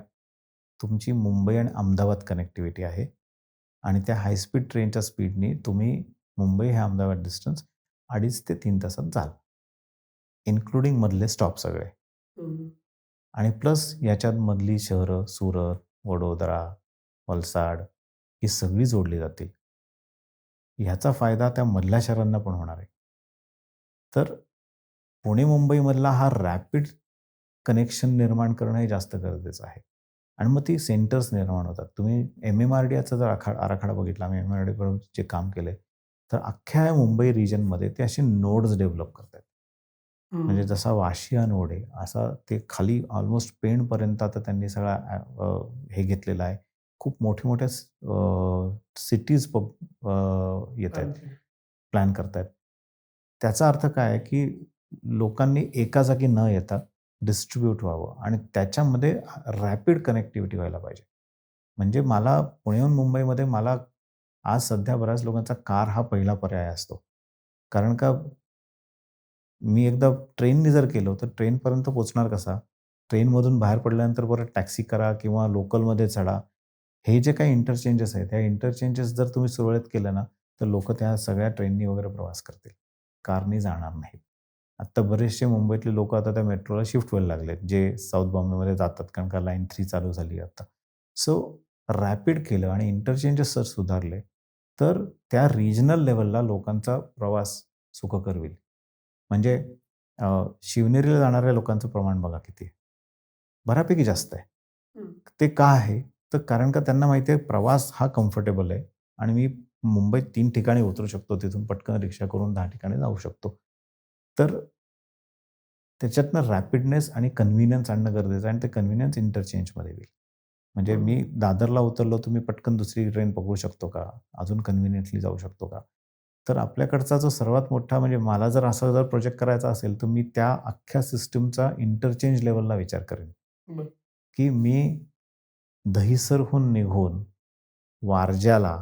तुमची मुंबई आणि अहमदाबाद कनेक्टिव्हिटी आहे. आणि त्या हाय स्पीड ट्रेनच्या स्पीडनी तुम्ही मुंबई हे अहमदाबाद डिस्टन्स 2.5 ते 3 तासात जाल. इन्क्लुडिंग मधले स्टॉप सगळे. हं. आणि प्लस याच्यात मधली शहरं सुरत, वडोदरा, वलसाड ही सगळी जोडली जातील. ह्याचा फायदा त्या मधल्या शहरांना पण होणार आहे. तर पुणे-मुंबईमधला हा रॅपिड कनेक्शन निर्माण करणं हे जास्त गरजेचं आहे. आणि मग ती सेंटर्स निर्माण होतात. तुम्ही एम-एम-आर-डीचा जर आराखडा बघितला, आम्ही एम-एम-आर-डीकडून जे काम केलंय, तर अख्ख्या मुंबई रिजनमध्ये ते असे नोड्स डेव्हलप करतायत. म्हणजे हं. जसा वाशी हा नोड आहे, असा ते खाली ऑलमोस्ट पेणपर्यंत आता त्यांनी सगळा हे घेतलेलं आहे. खूप मोठ्या-मोठ्या सिटीज येतायत, आणखीन. प्लॅन करतायत. त्याचा अर्थ काय आहे, की लोकांनी एका जागी न येता डिस्ट्रिब्यूट व्हावं आणि त्याच्यामध्ये रॅपिड कनेक्टिव्हिटी व्हायला पाहिजे. म्हणजे मला पुण्याहून मुंबईमध्ये मला आज सध्या बऱ्याच लोकांचा कार हा पहिला पर्याय असतो. कारण का मी एकदा ट्रेननी जर गेलो, तर ट्रेनपर्यंत पोहोचणार कसा? ट्रेनमधून बाहेर पडल्यानंतर परत टॅक्सी करा किंवा लोकलमध्ये चढा. हे जे काही इंटरचेंजेस आहेत, त्या इंटरचेंजेस जर तुम्ही सुरळीत केलं ना, तर लोकं त्या सगळ्या ट्रेननी वगैरे प्रवास करतील. कारनी जाणार नाहीत. आत्ता बरेचसे मुंबईतले लोकं आता त्या मेट्रोला शिफ्ट व्हायला लागलेत, जे साउथ बॉम्बेमध्ये जातात, कारण का लाईन 3 चालू झाली आहे आता. सो रॅपिड केलं आणि इंटरचेंजेस जर सुधारले, तर त्या रिजनल लेव्हलला लोकांचा प्रवास सुखकर होईल. म्हणजे शिवनेरीला जाणाऱ्या लोकांचं प्रमाण बघा किती आहे. बऱ्यापैकी जास्त आहे. हं. ते का आहे? तर कारण का त्यांना माहिती आहे प्रवास हा कम्फर्टेबल आहे आणि मी मुंबईत 3 ठिकाणी उतरू शकतो. तिथून पटकन रिक्षा करून 10 ठिकाणी जाऊ शकतो. तर त्याच्यातनं रॅपिडनेस आणि कन्व्हिनियन्स आणणं गरजेचं आहे आणि ते कन्व्हिनियन्स इंटरचेंजमध्ये होईल. म्हणजे हं. मी दादरला उतरलो, तर मी पटकन दुसरी ट्रेन पकडू शकतो का? अजून कन्व्हिनियंटली जाऊ शकतो का? तर आपल्याकडचा जो सर्वात मोठा म्हणजे मला जर असा जर प्रोजेक्ट करायचा असेल, तर मी त्या अख्ख्या सिस्टमचा इंटरचेंज लेव्हलला विचार करेन, बरं. की मी दहिसरहून निघून वारज्याला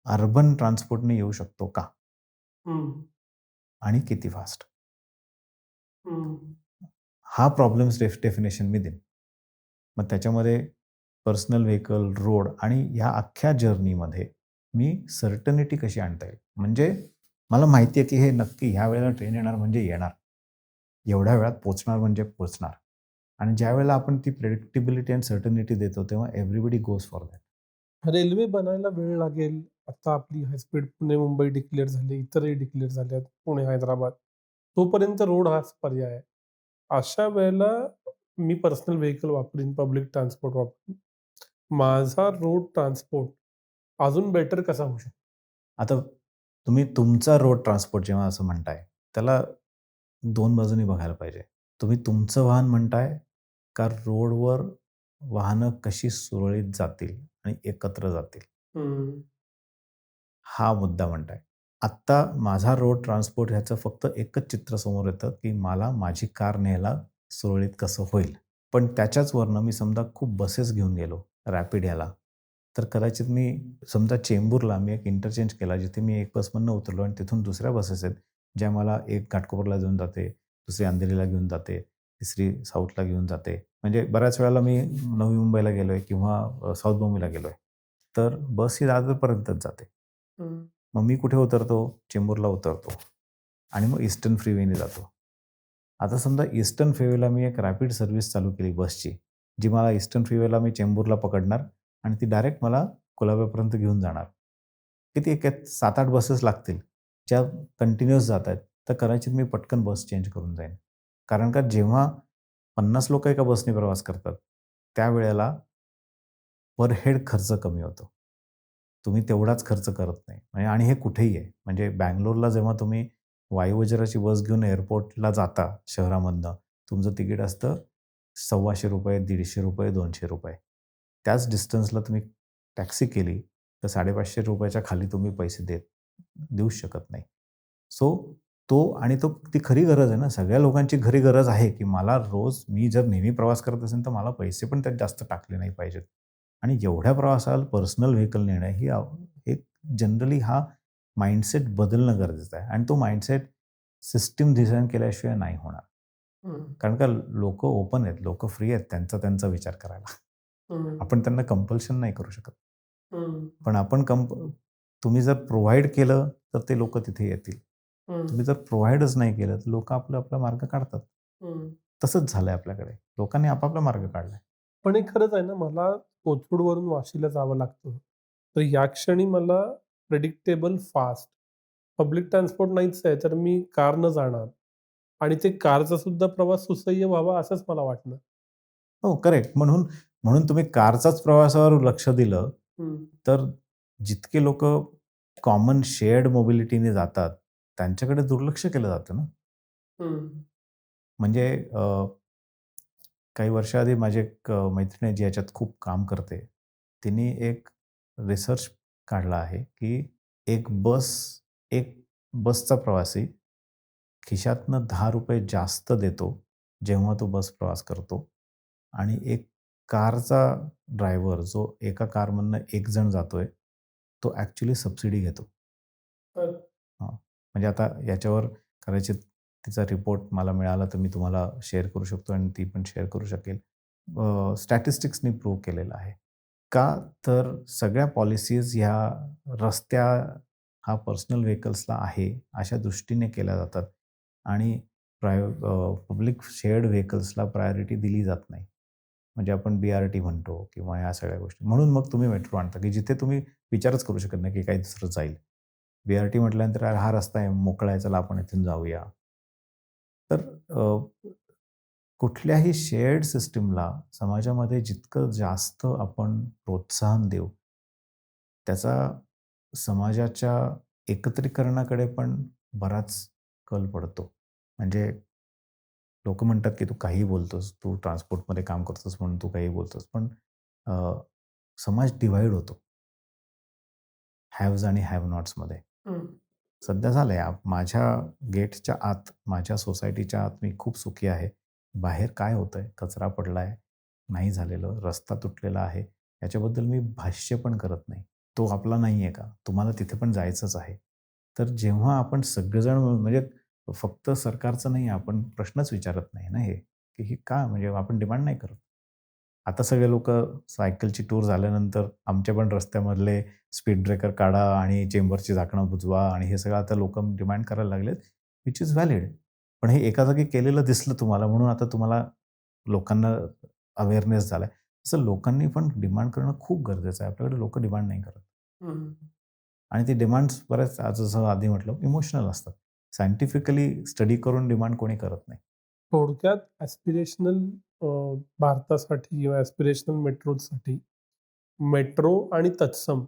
अर्बन ट्रान्सपोर्टने येऊ शकतो का? हं. आणि किती फास्ट? हं. हा प्रॉब्लेम्स डेफिनेशन मी देईन. मग त्याच्यामध्ये पर्सनल व्हेकल, रोड आणि ह्या अख्ख्या जर्नीमध्ये मी सर्टनिटी कशी आणता येईल? म्हणजे मला माहिती आहे, की हे नक्की ह्या वेळेला ट्रेन येणार म्हणजे येणार. एवढ्या वेळात पोहोचणार म्हणजे पोहोचणार. आणि ज्यावेळेला आपण ती प्रेडिक्टिबिलिटी अँड सर्टनिटी देतो, तेव्हा everybody goes for that. Railway बनायला वेळ लागेल. आता आपली हाय स्पीड पुणे-मुंबई डिक्लेअर झाली, इतरही डिक्लेअर झाले आहेत, पुणे-हैदराबाद. तोपर्यंत रोड हाच पर्याय आहे. अशा वेळेला मी पर्सनल व्हेइकल वापरीन, पब्लिक ट्रान्सपोर्ट वापरीन. माझा रोड ट्रान्सपोर्ट अजून बेटर कसा होऊ शकतो? आता तुम्ही तुमचा रोड ट्रान्सपोर्ट जेव्हा असं म्हणताय, त्याला 2 बाजूंनी बघायला पाहिजे. तुम्ही तुमचं वाहन म्हणताय का रोडवर वाहनं कशी सुरळीत जातील आणि एकत्र जातील, हं, हा मुद्दा म्हणताय. आत्ता माझा रोड ट्रान्सपोर्ट ह्याचं फक्त एकच चित्र समोर येतं, की मला माझी कार न्यायला सुरळीत कसं होईल. पण त्याच्याच वरनं मी समजा खूप बसेस घेऊन गेलो रॅपिड ह्याला, तर कदाचित मी समजा चेंबूरला मी एक इंटरचेंज केला, जिथे मी एक बसमधनं उतरलो आणि तिथून दुसऱ्या बसेस आहेत, ज्या मला एक घाटकोपरला घेऊन जाते, दुसरी अंधेरीला घेऊन जाते, तिसरी साऊथला घेऊन जाते. म्हणजे बऱ्याच वेळेला मी नवी मुंबईला गेलोय किंवा साऊथ बॉम्बेला गेलोय, तर बस ही दादरपर्यंतच जाते. हं. मग मी कुठे उतरतो? चेंबूरला उतरतो आणि मग ईस्टर्न फ्रीवेने जातो. आता समजा ईस्टर्न फ्रीवेला मी एक रॅपिड सर्व्हिस चालू केली बसची, जी मला ईस्टर्न फ्रीवेला मी चेंबूरला पकडणार आणि ती डायरेक्ट मला कुलाब्यापर्यंत घेऊन जाणार. किती एक 7-8 बसेस लागतील, ज्या कंटिन्यूअस जात आहेत. तर कदाचित मी पटकन बस चेंज करून जाईन. कारण का जेव्हा 50 लोकं एका बसने प्रवास करतात, त्यावेळेला पर हेड खर्च कमी होतो. तुम्ही तेवढाच खर्च करत नाही आणि हे कुठेही आहे. म्हणजे बंगलोरला जेव्हा तुम्ही वायुविहाराची बस घेऊन एअरपोर्टला जाता शहरामधनं, तुमचं तिकीट असतं ₹125, ₹150, ₹200. त्याच डिस्टन्सला तुम्ही टॅक्सी केली, तर ₹550 च्या खाली तुम्ही पैसे देऊच शकत नाही. सो ती खरी गरज आहे ना, सगळ्या लोकांची खरी गरज आहे, की मला रोज मी जर नेहमी प्रवास करत असेल, तर मला पैसे पण त्यात जास्त टाकले नाही पाहिजेत. आणि एवढ्या प्रवासाला पर्सनल व्हेइकल नेणं ही एक जनरली हा माइंडसेट बदलणं गरजेचं आहे आणि तो माइंडसेट सिस्टम डिझाइन केल्याशिवाय नाही होणार. हं, कारण का लोकं ओपन आहेत, लोकं फ्री आहेत त्यांचा त्यांचा विचार करायला. हं, आपण त्यांना कंपल्शन नाही करू शकत. हं, पण आपण तुम्ही जर प्रोव्हाईड केलं, तर ते लोकं तिथे येतील. हं, तुम्ही जर प्रोव्हाईडच नाही केलं, तर लोकं आपला मार्ग काढतात. हं. तसंच झालंय आपल्याकडे. लोकांनी आपापला मार्ग काढलाय. पण हे खरंच आहे ना, मला कोथरूडवरून वाशीला जावं लागतं. तर या क्षणी मला प्रेडिक्टेबल फास्ट पब्लिक ट्रान्सपोर्ट नाहीच आहे, तर मी कारनं जाणार आणि ते कारचा सुद्धा प्रवास सुसह्य व्हावा असंच मला वाटणार. हो, करेक्ट. म्हणून म्हणून तुम्ही कारचाच प्रवासावर लक्ष दिलं, हं, तर जितके लोकं कॉमन शेअर्ड मोबिलिटीने जातात, त्यांच्याकडे दुर्लक्ष केलं जातं ना. हं, म्हणजे काही वर्षाआधी माझी एक मैत्रीण आहे, जी याच्यात खूप काम करते. तिने एक रिसर्च काढला आहे, की एक बस एक बसचा प्रवासी खिशातनं ₹10 जास्त देतो, जेव्हा तो बस प्रवास करतो आणि एक कारचा ड्रायव्हर जो एका कारमधनं एक जण जातोय, तो ॲक्चुअली सबसिडी घेतो. तर हां, म्हणजे आता याच्यावर कदाचित तिचा रिपोर्ट मला मिळाला, तर मी तुम्हाला शेअर करू शकतो आणि ती पण शेअर करू शकेल. स्टॅटिस्टिक्सनी प्रूव्ह केलेलं आहे. का? तर सगळ्या पॉलिसीज ह्या रस्त्या हा पर्सनल व्हेकल्सला आहे, अशा दृष्टीने केल्या जातात आणि पब्लिक शेअर्ड व्हेकल्सला प्रायोरिटी दिली जात नाही. म्हणजे आपण BRT म्हणतो किंवा ह्या सगळ्या गोष्टी. म्हणून मग तुम्ही मेट्रो आणता, की जिथे तुम्ही विचारच करू शकत नाही, की काही दुसरं जाईल. BRT म्हटल्यानंतर हा रस्ता आहे, मोकळा आहे, चला आपण इथून जाऊया. तर कुठल्याही शेअर्ड सिस्टमला समाजामध्ये जितकं जास्त आपण प्रोत्साहन देऊ, त्याचा समाजाच्या एकत्रीकरणाकडे पण बराच कल पडतो. म्हणजे लोकं म्हणतात, की "तू काहीही बोलतोस, तू ट्रान्सपोर्टमध्ये काम करतोस म्हणून तू काहीही बोलतोस." पण अ, समाज डिव्हाईड होतो. हॅव्हज आणि हॅव नॉट्समध्ये. हं, सध्या झालंय माझ्या गेटच्या आत, माझ्या सोसायटीच्या आत मी खूप सुखी आहे. बाहेर काय होतंय? कचरा पडलाय, नाही झालेलं, रस्ता तुटलेला आहे. याच्याबद्दल मी भाष्य पण करत नाही. तो आपला नाहीये का? तुम्हाला तिथे पण जायचंच आहे. तर जेव्हा आपण सगळेजण म्हणजे फक्त सरकारचं नाही, आपण प्रश्नच विचारत नाही ना हे, की हे का? म्हणजे आपण डिमांड नाही करत. आता सगळे लोक सायकलची टूर झाल्यानंतर आमच्या पण रस्त्यामधले स्पीड ब्रेकर काढा आणि चेंबरची झाकणं बुजवा आणि हे सगळं आता लोक डिमांड करायला लागलेत, विच इज व्हॅलिड. पण हे एका जागी केलेलं दिसलं तुम्हाला म्हणून आता तुम्हाला लोकांना अवेअरनेस झालाय. तसं लोकांनी पण डिमांड करणं खूप गरजेचं आहे. आपल्याकडे लोक डिमांड नाही करत. हं. आणि ती डिमांड्स बऱ्याच आज जसं आधी म्हटलं इमोशनल असतात. सायंटिफिकली स्टडी करून डिमांड कोणी करत नाही. थोडक्यात ॲस्पिरेशनल भारतासाठी किंवा ॲस्पिरेशनल मेट्रोसाठी मेट्रो आणि तत्सम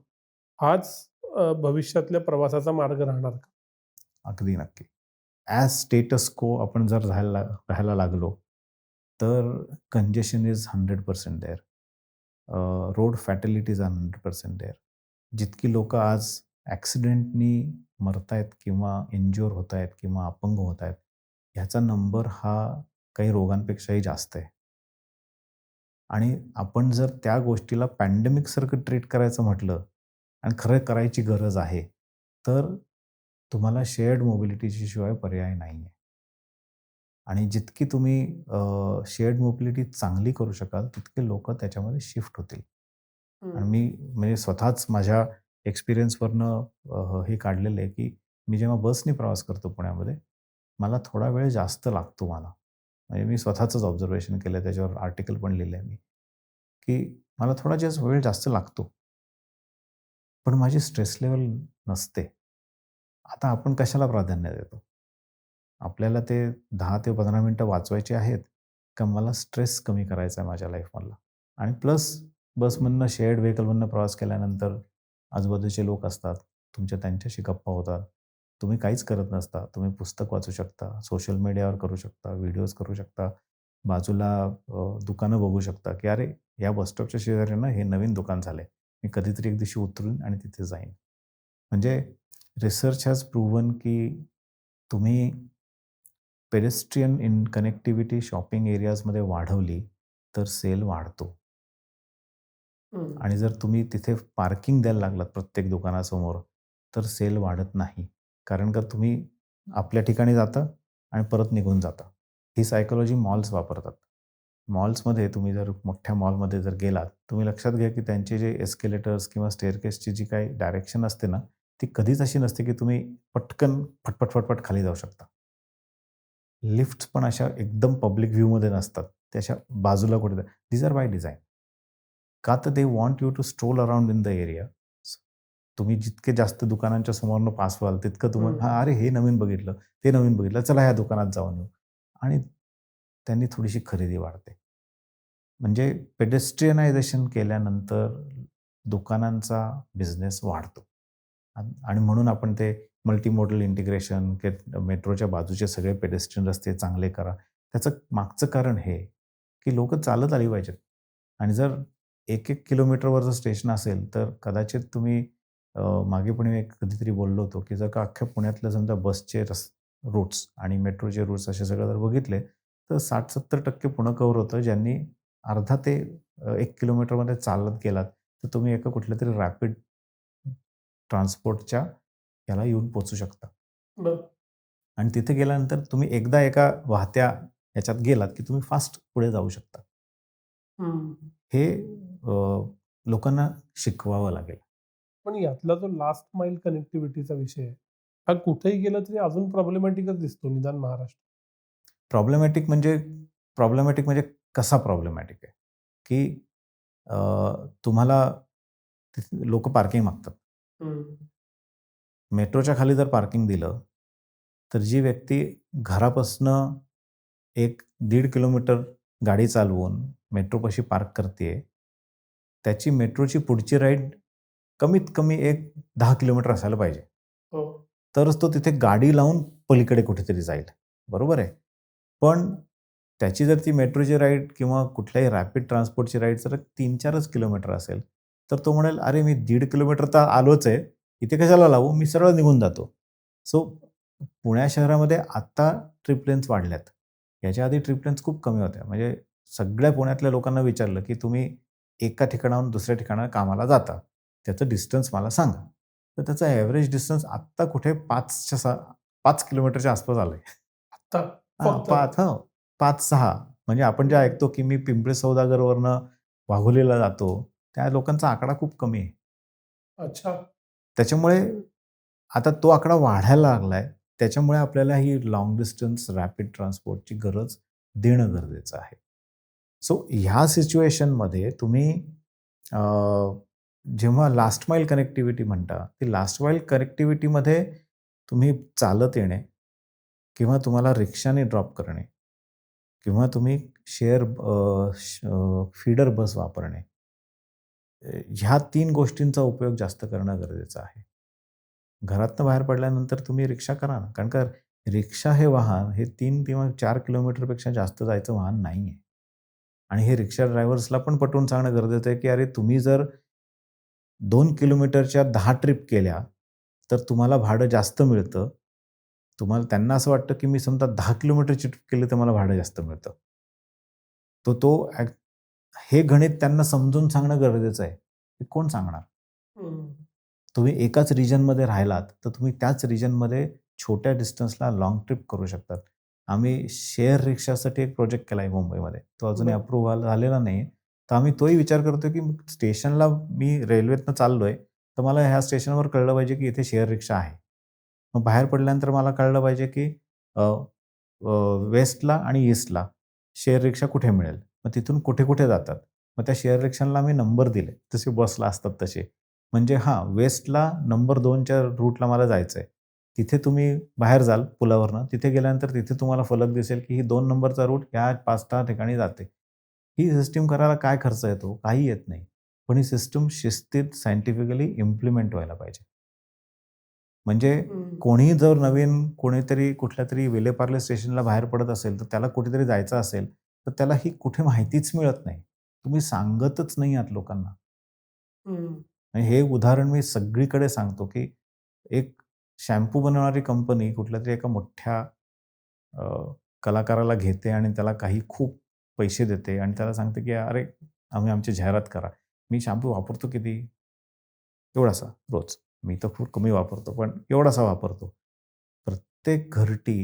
हाच भविष्यातल्या प्रवासाचा मार्ग राहणार का? अगदी नक्की. ॲज स्टेटस को आपण जर राहायला लागलो, तर congestion is 100% there. Road fatalities are 100% there. जितकी लोकं आज ॲक्सिडेंटनी मरतायत किंवा इंज्युअर होतायत किंवा अपंग होतायत, ह्याचा नंबर हा काही रोगांपेक्षाही जास्त आहे. आणि आपण जर त्या गोष्टीला पॅन्डेमिकसारखं ट्रीट करायचं म्हटलं आणि खरं करायची गरज आहे, तर तुम्हाला शेअर्ड मोबिलिटीची शिवाय पर्याय नाही आहे. आणि जितकी तुम्ही शेअर्ड मोबिलिटी चांगली करू शकाल, तितके लोकं त्याच्यामध्ये शिफ्ट होतील. आणि हं. मी म्हणजे स्वतःच माझ्या एक्सपिरियन्सवरनं हे काढलेलं आहे, की मी जेव्हा बसनी प्रवास करतो पुण्यामध्ये, मला थोडा वेळ जास्त लागतो मला. म्हणजे मी स्वतःचंच ऑब्झर्वेशन केलं त्याच्यावर आर्टिकल पण लिहिलं आहे मी, की मला थोडा वेळ जास्त लागतो. पण माझी स्ट्रेस लेव्हल नसते. आता आपण कशाला प्राधान्य देतो? आपल्याला ते 10 ते 15 मिनिटं वाचवायचे आहेत, का मला स्ट्रेस कमी करायचा आहे माझ्या लाईफमधला. आणि प्लस बसमधनं शेअर्ड व्हेकलमधनं प्रवास केल्यानंतर आजूबाजूचे लोक असतात. त्यांच्याशी गप्पा होतात. तुम्ही काहीच करत नसता. तुम्ही पुस्तक वाचू शकता, सोशल मीडियावर करू शकता, व्हिडिओज करू शकता. बाजूला दुकानं बघू शकता, की अरे, या बस स्टॉपच्या शेजारी ना हे नवीन दुकान झालंय. मी कधीतरी एक दिवशी उतरून आणि तिथे जाईन. म्हणजे रिसर्च हॅज प्रूव्हन की तुम्ही पेडेस्ट्रियन इन कनेक्टिव्हिटी शॉपिंग एरियाजमध्ये वाढवली, तर सेल वाढतो. हं. आणि जर तुम्ही तिथे पार्किंग द्यायला लागलात प्रत्येक दुकानासमोर, तर सेल वाढत नाही. कारण का तुम्ही आपल्या ठिकाणी जाता आणि परत निघून जाता. ही सायकॉलॉजी मॉल्स वापरतात. मॉल्समध्ये तुम्ही जर मोठ्या मॉलमध्ये जर गेलात, तुम्ही लक्षात घ्या की त्यांचे जे एस्केलेटर्स किंवा स्टेअरकेसची जी काही डायरेक्शन असते ना, ती कधीच अशी नसते की तुम्ही पटकन फटफट खाली जाऊ शकता. लिफ्ट्स पण अशा एकदम पब्लिक व्ह्यूमध्ये नसतात. त्या अशा बाजूला कुठेतरी. These are by design. का तर they want you to stroll around in the area. तुम्ही जितके जास्त दुकानांच्या समोरनं पास व्हाल, तितकं हं. तुम्हाला, "हां, अरे हे नवीन बघितलं, ते नवीन बघितलं, चला ह्या दुकानात जाऊन येऊ." आणि त्यांनी थोडीशी खरेदी वाढते. म्हणजे पेडेस्ट्रियनायझेशन केल्यानंतर दुकानांचा बिझनेस वाढतो. आणि म्हणून आपण ते मल्टीमोडल इंटिग्रेशन, मेट्रोच्या बाजूचे सगळे पेडेस्ट्रियन रस्ते चांगले करा. त्याचं मागचं कारण हे, की लोकं चालत आली पाहिजेत. आणि जर 1-1 किलोमीटरवर जर स्टेशन असेल, तर कदाचित तुम्ही मागे पण मी एक कधीतरी बोललो होतो, की जर का अख्ख्या पुण्यातल्या समजा बसचे रूट्स आणि मेट्रोचे रूट्स असे सगळे जर बघितले, तर 60-70% पुणं कव्हर होतं. ज्यांनी अर्धा ते 1 किलोमीटरमध्ये चालत गेलात, तर तुम्ही एका कुठल्यातरी रॅपिड ट्रान्सपोर्टच्या याला येऊन पोहोचू शकता. बरं. आणि तिथे गेल्यानंतर तुम्ही एकदा एका वाहत्या ह्याच्यात गेलात, की तुम्ही फास्ट पुढे जाऊ शकता. हं. हे लोकांना शिकवावं लागेल. पण यातला जो लास्ट माईल कनेक्टिव्हिटीचा विषय आहे, हा कुठेही गेला तरी अजून प्रॉब्लेमॅटिकच दिसतो निदान महाराष्ट्रात. प्रॉब्लेमॅटिक म्हणजे कसा प्रॉब्लेमॅटिक आहे, की अ, तुम्हाला लोकं पार्किंग मागतात. हं. मेट्रोच्या खाली जर पार्किंग दिलं, तर जी व्यक्ती घरापासनं 1-1.5 किलोमीटर गाडी चालवून मेट्रोपाशी पार्क करतीये, त्याची मेट्रोची पुढची राईड कमीत कमी एक 10 किलोमीटर असायला पाहिजे. हो. तरच तो तिथे गाडी लावून पलीकडे कुठेतरी जाईल. बरोबर आहे. पण त्याची जर ती मेट्रोची राईड किंवा कुठल्याही रॅपिड ट्रान्सपोर्टची राईड जर 3-4च किलोमीटर असेल, तर तो म्हणेल, "अरे, मी 1.5 किलोमीटर तर आलोच आहे. इथे कशाला लावू? मी सरळ निघून जातो." सो पुणे शहरामध्ये आत्ता ट्रिप लेन्थ वाढल्यात. याच्या आधी ट्रिप लेन्थ खूप कमी होत्या. म्हणजे सगळ्या पुण्यातल्या लोकांना विचारलं, की तुम्ही एका ठिकाणाहून दुसऱ्या ठिकाणाला कामाला जाता. त्याचं डिस्टन्स मला सांगा. तर त्याचा एव्हरेज डिस्टन्स आत्ता कुठे 5 किलोमीटरच्या आसपास आलंय. आत्ता हां, फक्त. 5 5-6 म्हणजे आपण जे ऐकतो, की मी पिंपरी सौदागरवरनं वाघोलीला जातो, त्या लोकांचा आकडा खूप कमी आहे. अच्छा. त्याच्यामुळे आता तो आकडा वाढायला लागलाय. त्याच्यामुळे आपल्याला ही लाँग डिस्टन्स रॅपिड ट्रान्सपोर्टची गरज देणं गरजेचं आहे. सो ह्या सिच्युएशनमध्ये तुम्ही अ, जेव्हा लास्ट माईल कनेक्टिव्हिटी म्हणता, ती लास्ट माईल कनेक्टिव्हिटीमध्ये तुम्ही चालत येणे किंवा तुम्हाला रिक्षाने ड्रॉप करणे किंवा तुम्ही फीडर बस वापरणे. ह्या 3 गोष्टींचा उपयोग जास्त करणं गरजेचं आहे. घरातनं बाहेर पडल्यानंतर तुम्ही रिक्षा करा ना. कारण का रिक्षा हे वाहन हे 3 किंवा 4 किलोमीटरपेक्षा जास्त जायचं वाहन नाहीये. आणि हे रिक्षा ड्रायव्हर्सला पण पटवून सांगणं गरजेचं आहे, की अरे तुम्ही जर 2 किलोमीटरच्या 10 ट्रिप केल्या, तर तुम्हाला भाडं जास्त मिळतं. तुम्हाला त्यांना असं वाटतं, की मी समजा 10 किलोमीटरची ट्रिप केली, तर मला भाडं जास्त मिळतं. तर तो हे गणित त्यांना समजून सांगणं गरजेचं आहे. हे कोण सांगणार? हं. तुम्ही एकाच रिजनमध्ये राहिलात, तर तुम्ही त्याच रिजनमध्ये छोट्या डिस्टन्सला लाँग ट्रिप करू शकतात. आम्ही शेअर रिक्षासाठी एक प्रोजेक्ट केला आहे मुंबईमध्ये. तो अजूनही बरं. अप्रूव्ह झालेला नाही. तर आम्ही तोही विचार करतोय, की स्टेशनला मी रेल्वेतनं चाललोय, तर मला ह्या स्टेशनवर कळलं पाहिजे, की इथे शेअर रिक्षा आहे. मग बाहेर पडल्यानंतर मला कळलं पाहिजे, की अ, अ, वेस्टला आणि ईस्टला शेअर रिक्षा कुठे मिळेल. मग तिथून कुठे-कुठे जातात. मग त्या शेअर रिक्षांना आम्ही नंबर दिले. जसे बसला असतात तसे. म्हणजे हां, वेस्टला नंबर 2च्या रूटला मला जायचंय. तिथे तुम्ही बाहेर जाल पुलावरनं. तिथे गेल्यानंतर तिथे तुम्हाला फलक दिसेल, की ही 2 नंबरचा रूट ह्या 5-6 ठिकाणी जाते. ही सिस्टम करायला काय खर्च येतो? काही येत नाही. पण ही सिस्टम शिस्तीत सायंटिफिकली इम्प्लिमेंट व्हायला पाहिजे. म्हणजे हं. कोणीही जर नवीन कोणीतरी कुठल्यातरी विलेपार्ले स्टेशनला बाहेर पडत असेल, तर त्याला कुठेतरी जायचं असेल, तर त्याला ही कुठे माहितीच मिळत नाही. तुम्ही सांगतच नाही आहात लोकांना. हं. आणि हे उदाहरण मी सगळीकडे सांगतो, की एक शॅम्पू बनवणारी कंपनी कुठल्यातरी एका मोठ्या अ, कलाकाराला घेते आणि त्याला काही खूप पैसे देते आणि त्याला सांगते, की "अरे, आम्ही आमची जाहिरात करा." मी शॅम्पू वापरतो किती? एवढासा रोज. मी तर खूप कमी वापरतो, पण एवढासा वापरतो. प्रत्येक घरटी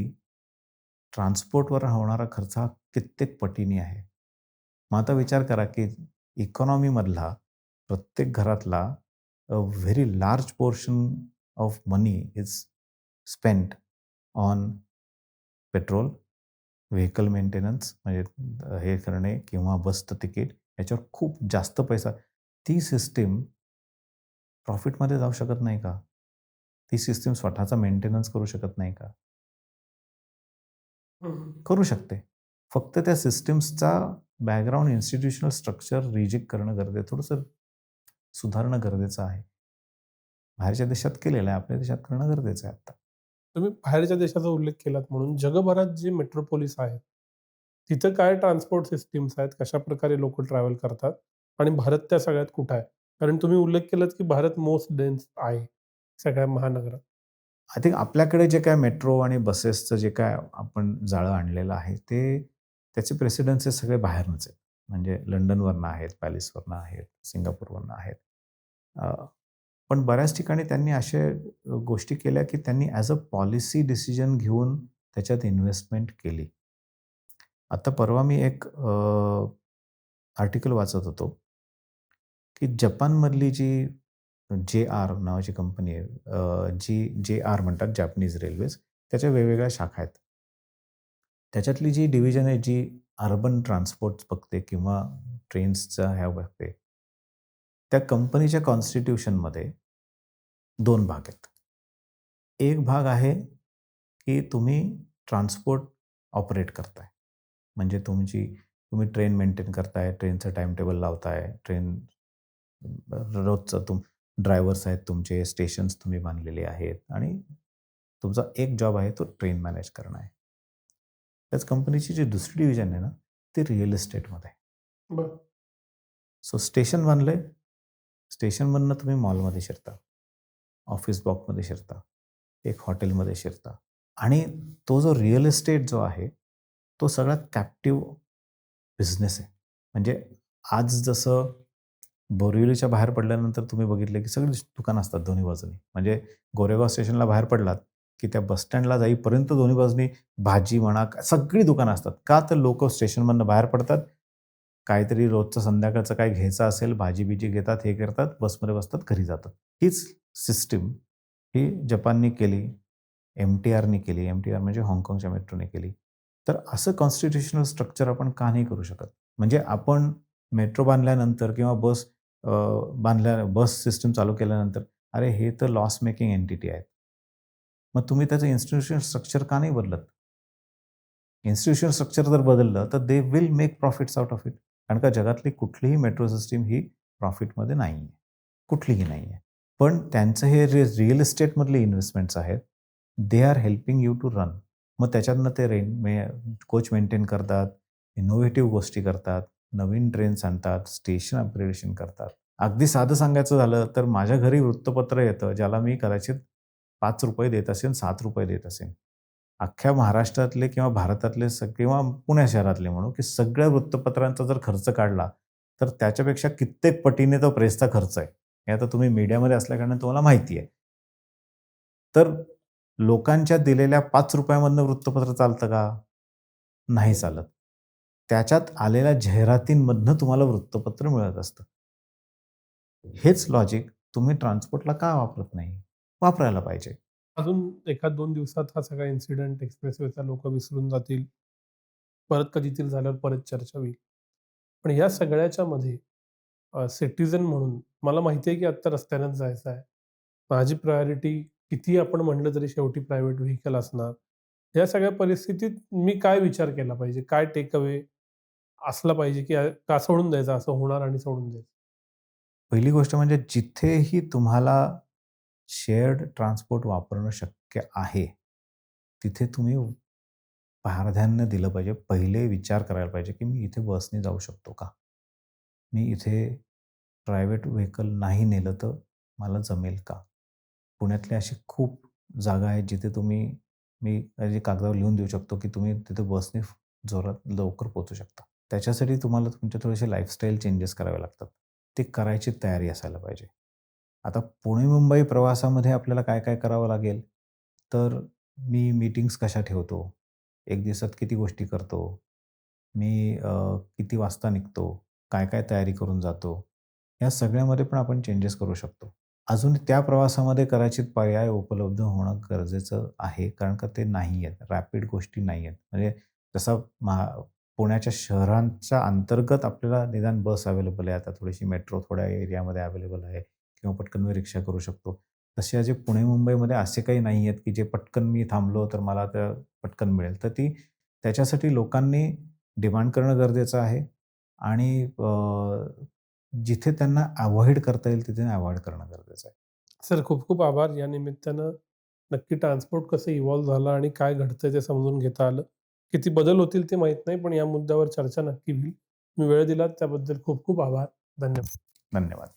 ट्रान्सपोर्टवर होणारा खर्च हा कित्येक पटीने आहे. मग आता विचार करा, की इकॉनॉमीमधला प्रत्येक घरातला very large portion of money is spent on petrol, vehicle maintenance म्हणजे हे करणे किंवा बसचं तिकीट याच्यावर खूप जास्त पैसा ती सिस्टम प्रॉफिटमध्ये जाऊ शकत नाही का? ती सिस्टम स्वतःचा मेंटेनन्स करू शकत नाही का? हं. करू शकते. फक्त त्या सिस्टम्सचा बॅकग्राऊंड इन्स्टिट्यूशनल स्ट्रक्चर रिजिग करणं गरजेचं थोडंसं सुधारणं गरजेचं आहे. बाहेरच्या देशात केलेलं आहे. आपल्या देशात करणं गरजेचं आहे आता. तुम्ही बाहेरच्या देशाचा उल्लेख केलात म्हणून जगभरात जे मेट्रोपोलिस आहेत, तिथं काय ट्रान्सपोर्ट सिस्टम्स आहेत? कशाप्रकारे लोकं ट्रॅव्हल करतात? आणि भारत त्या सगळ्यात कुठे आहे? कारण तुम्ही उल्लेख केलात, की भारत मोस्ट डेन्स आहे सगळ्या महानगरात. आय थिंक आपल्याकडे जे काही मेट्रो आणि बसेसचं जे काय आपण जाळं आणलेलं आहे, त्याचे प्रेसिडेन्सेस सगळे बाहेरनच आहेत. म्हणजे लंडनवरनं आहेत, पॅरिसवरनं आहेत, सिंगापूरवरनं आहेत. अ, पण बऱ्याच ठिकाणी त्यांनी अशा गोष्टी केल्या, की त्यांनी ॲज अ पॉलिसी डिसिजन घेऊन त्याच्यात इन्व्हेस्टमेंट केली. आता परवा मी एक आर्टिकल वाचत होतो, की जपानमधली जी जे-आर नावाची कंपनी आहे. जी जे-आर म्हणतात जॅपनीज रेल्वेज. त्याच्या वेगवेगळ्या शाखा आहेत. त्याच्यातली जी डिव्हिजन आहे जी अर्बन ट्रान्सपोर्ट बघते किंवा ट्रेन्सचा ह्या बघते. त्या कंपनीच्या कॉन्स्टिट्यूशनमध्ये 2 भाग आहेत. एक भाग आहे, की तुम्ही ट्रान्सपोर्ट ऑपरेट करताय. म्हणजे तुम्ही ट्रेन मेंटेन करताय, ट्रेनचं टाईम टेबल लावताय, रोजचं ड्रायव्हर्स आहेत तुमचे, स्टेशन्स तुम्ही बांधलेले आहेत आणि तुमचा एक जॉब आहे तो ट्रेन मॅनेज करणं आहे. त्याच कंपनीची जी दुसरी डिव्हिजन आहे ना, ती रिअल इस्टेटमध्ये आहे. बरं. सो स्टेशन बांधलंय, स्टेशनमधनं तुम्ही मॉलमध्ये शिरता, ऑफिस ब्लॉकमध्ये शिरता, एक हॉटेलमध्ये शिरता आणि तो जो रिअल इस्टेट जो आहे, तो सगळा कॅप्टिव्ह बिझनेस आहे. म्हणजे आज जसं बोरिवलीच्या बाहेर पडल्यानंतर तुम्ही बघितलं, की सगळी दुकानं असतात दोन्ही बाजूनी. म्हणजे गोरेगाव स्टेशनला बाहेर पडलात, की त्या बस स्टँडला जाईपर्यंत दोन्ही बाजूनी भाजी म्हणा, सगळी दुकानं असतात. का तर लोकं स्टेशनमधनं बाहेर पडतात काहीतरी रोजचं संध्याकाळचं काय घ्यायचं असेल, भाजी-बिजी घेतात, हे करतात, बसमध्ये बसतात, घरी जातात. हीच सिस्टम ही जपानने केली, एम-टी-आरने केली. एम-टी-आर म्हणजे हाँगकाँगच्या मेट्रोने केली. तर असं कॉन्स्टिट्यूशनल स्ट्रक्चर आपण का नाही करू शकत? म्हणजे आपण मेट्रो बांधल्यानंतर किंवा बस सिस्टम चालू केल्यानंतर, अरे हे तर लॉस मेकिंग एंटिटी आहेत. मग तुम्ही त्याचं इन्स्टिट्यूशनल स्ट्रक्चर का नाही बदलत? इन्स्टिट्यूशनल स्ट्रक्चर जर बदललं, तर they will make profits out of it. कारण का जगातली कुठलीही मेट्रो सिस्टम ही प्रॉफिटमध्ये नाही आहे. कुठलीही नाही आहे. पण त्यांचं हे जे रिअल इस्टेटमधले इन्व्हेस्टमेंट्स आहेत, they are helping you to run. मग त्याच्यातनं ते कोच मेंटेन करतात, इनोव्हेटिव्ह गोष्टी करतात, नवीन ट्रेन्स आणतात, स्टेशन अपग्रेडेशन करतात. अगदी साधं सांगायचं झालं, तर माझ्या घरी वृत्तपत्र येतं, ज्याला मी कदाचित ₹5 देत असेन, ₹7 देत असेन. अख्ख्या महाराष्ट्रातले किंवा भारतातले किंवा पुणे शहरातले म्हणू, की सगळ्या वृत्तपत्रांचा जर खर्च काढला, तर त्याच्यापेक्षा कित्येक पटीने तो प्रेसचा खर्च आहे. हे आता तुम्ही मीडियामध्ये असल्याकारणाने तुम्हाला माहिती आहे. तर लोकांच्या दिलेल्या ₹5 मधनं वृत्तपत्र चालतं का? नाही चालत. त्याच्यात आलेल्या जाहिरातींमधनं तुम्हाला वृत्तपत्र मिळत असतं. हेच लॉजिक तुम्ही ट्रान्सपोर्टला का वापरत नाही? वापरायला पाहिजे. अजून 1-2 दिवसात हा सगळा इन्सिडेंट एक्सप्रेसवेचा लोकं विसरून जातील. परत कधीतरी झाल्यावर परत चर्चा होईल. पण या सगळ्याच्या मध्ये सिटिझन म्हणून मला माहिती आहे, की आत्ता रस्त्यानेच जायचं आहे. माझी प्रायोरिटी कितीही आपण म्हटलं तरी शेवटी प्रायव्हेट व्हेइकल असणार. या सगळ्या परिस्थितीत मी काय विचार केला पाहिजे? काय टेक अवे असला पाहिजे, की का सोडून द्यायचं, असं होणार आणि सोडून द्यायचं? पहिली गोष्ट म्हणजे जिथेही तुम्हाला शेअर्ड ट्रान्सपोर्ट वापरणं शक्य आहे, तिथे तुम्ही प्राधान्य दिलं पाहिजे. पहिले विचार करायला पाहिजे, की मी इथे बसने जाऊ शकतो का? मी इथे प्रायव्हेट व्हेइकल नाही नेलं तर मला जमेल का? पुण्यातल्या अशी खूप जागा आहेत जिथे मी म्हणजे कागदावर लिहून देऊ शकतो, की तुम्ही तिथे बसने जोरात लवकर पोहोचू शकता. त्याच्यासाठी तुम्हाला तुमचे थोडेसे लाईफस्टाईल चेंजेस करावे लागतात. ते करायची तयारी असायला पाहिजे. आता पुणे-मुंबई प्रवासामध्ये आपल्याला काय-काय करावं लागेल? तर मी मीटिंग्स कशा ठेवतो? एक दिवसात किती गोष्टी करतो? मी किती वाजता निघतो? काय-काय तयारी करून जातो? या सगळ्यामध्ये पण आपण चेंजेस करू शकतो. अजून त्या प्रवासामध्ये कदाचित पर्याय उपलब्ध होणं गरजेचं आहे. कारण का ते नाही आहेत. रॅपिड गोष्टी नाही आहेत. म्हणजे जसं पुण्याच्या शहरांच्या अंतर्गत आपल्याला निदान बस अवेलेबल आहे. आता थोडीशी मेट्रो थोड्या एरियामध्ये अवेलेबल आहे किंवा पटकन मी रिक्षा करू शकतो. तसे असे पुणे-मुंबईमध्ये असे काही नाही आहेत, की जे पटकन मी थांबलो तर मला ते पटकन मिळेल. तर त्याच्यासाठी लोकांनी डिमांड करणं गरजेचं आहे आणि जिथे त्यांना अव्हॉइड करता येईल तिथे अव्हॉइड करणं गरजेचं आहे. सर खूप-खूप आभार. या निमित्तानं नक्की ट्रान्सपोर्ट कसं इव्हॉल्व झालं आणि काय घडतंय ते समजून घेता आलं. किती बदल होतील ते माहीत नाही, पण या मुद्द्यावर चर्चा नक्की होईल. तुम्ही वेळ दिलात त्याबद्दल खूप-खूप आभार. धन्यवाद. धन्यवाद.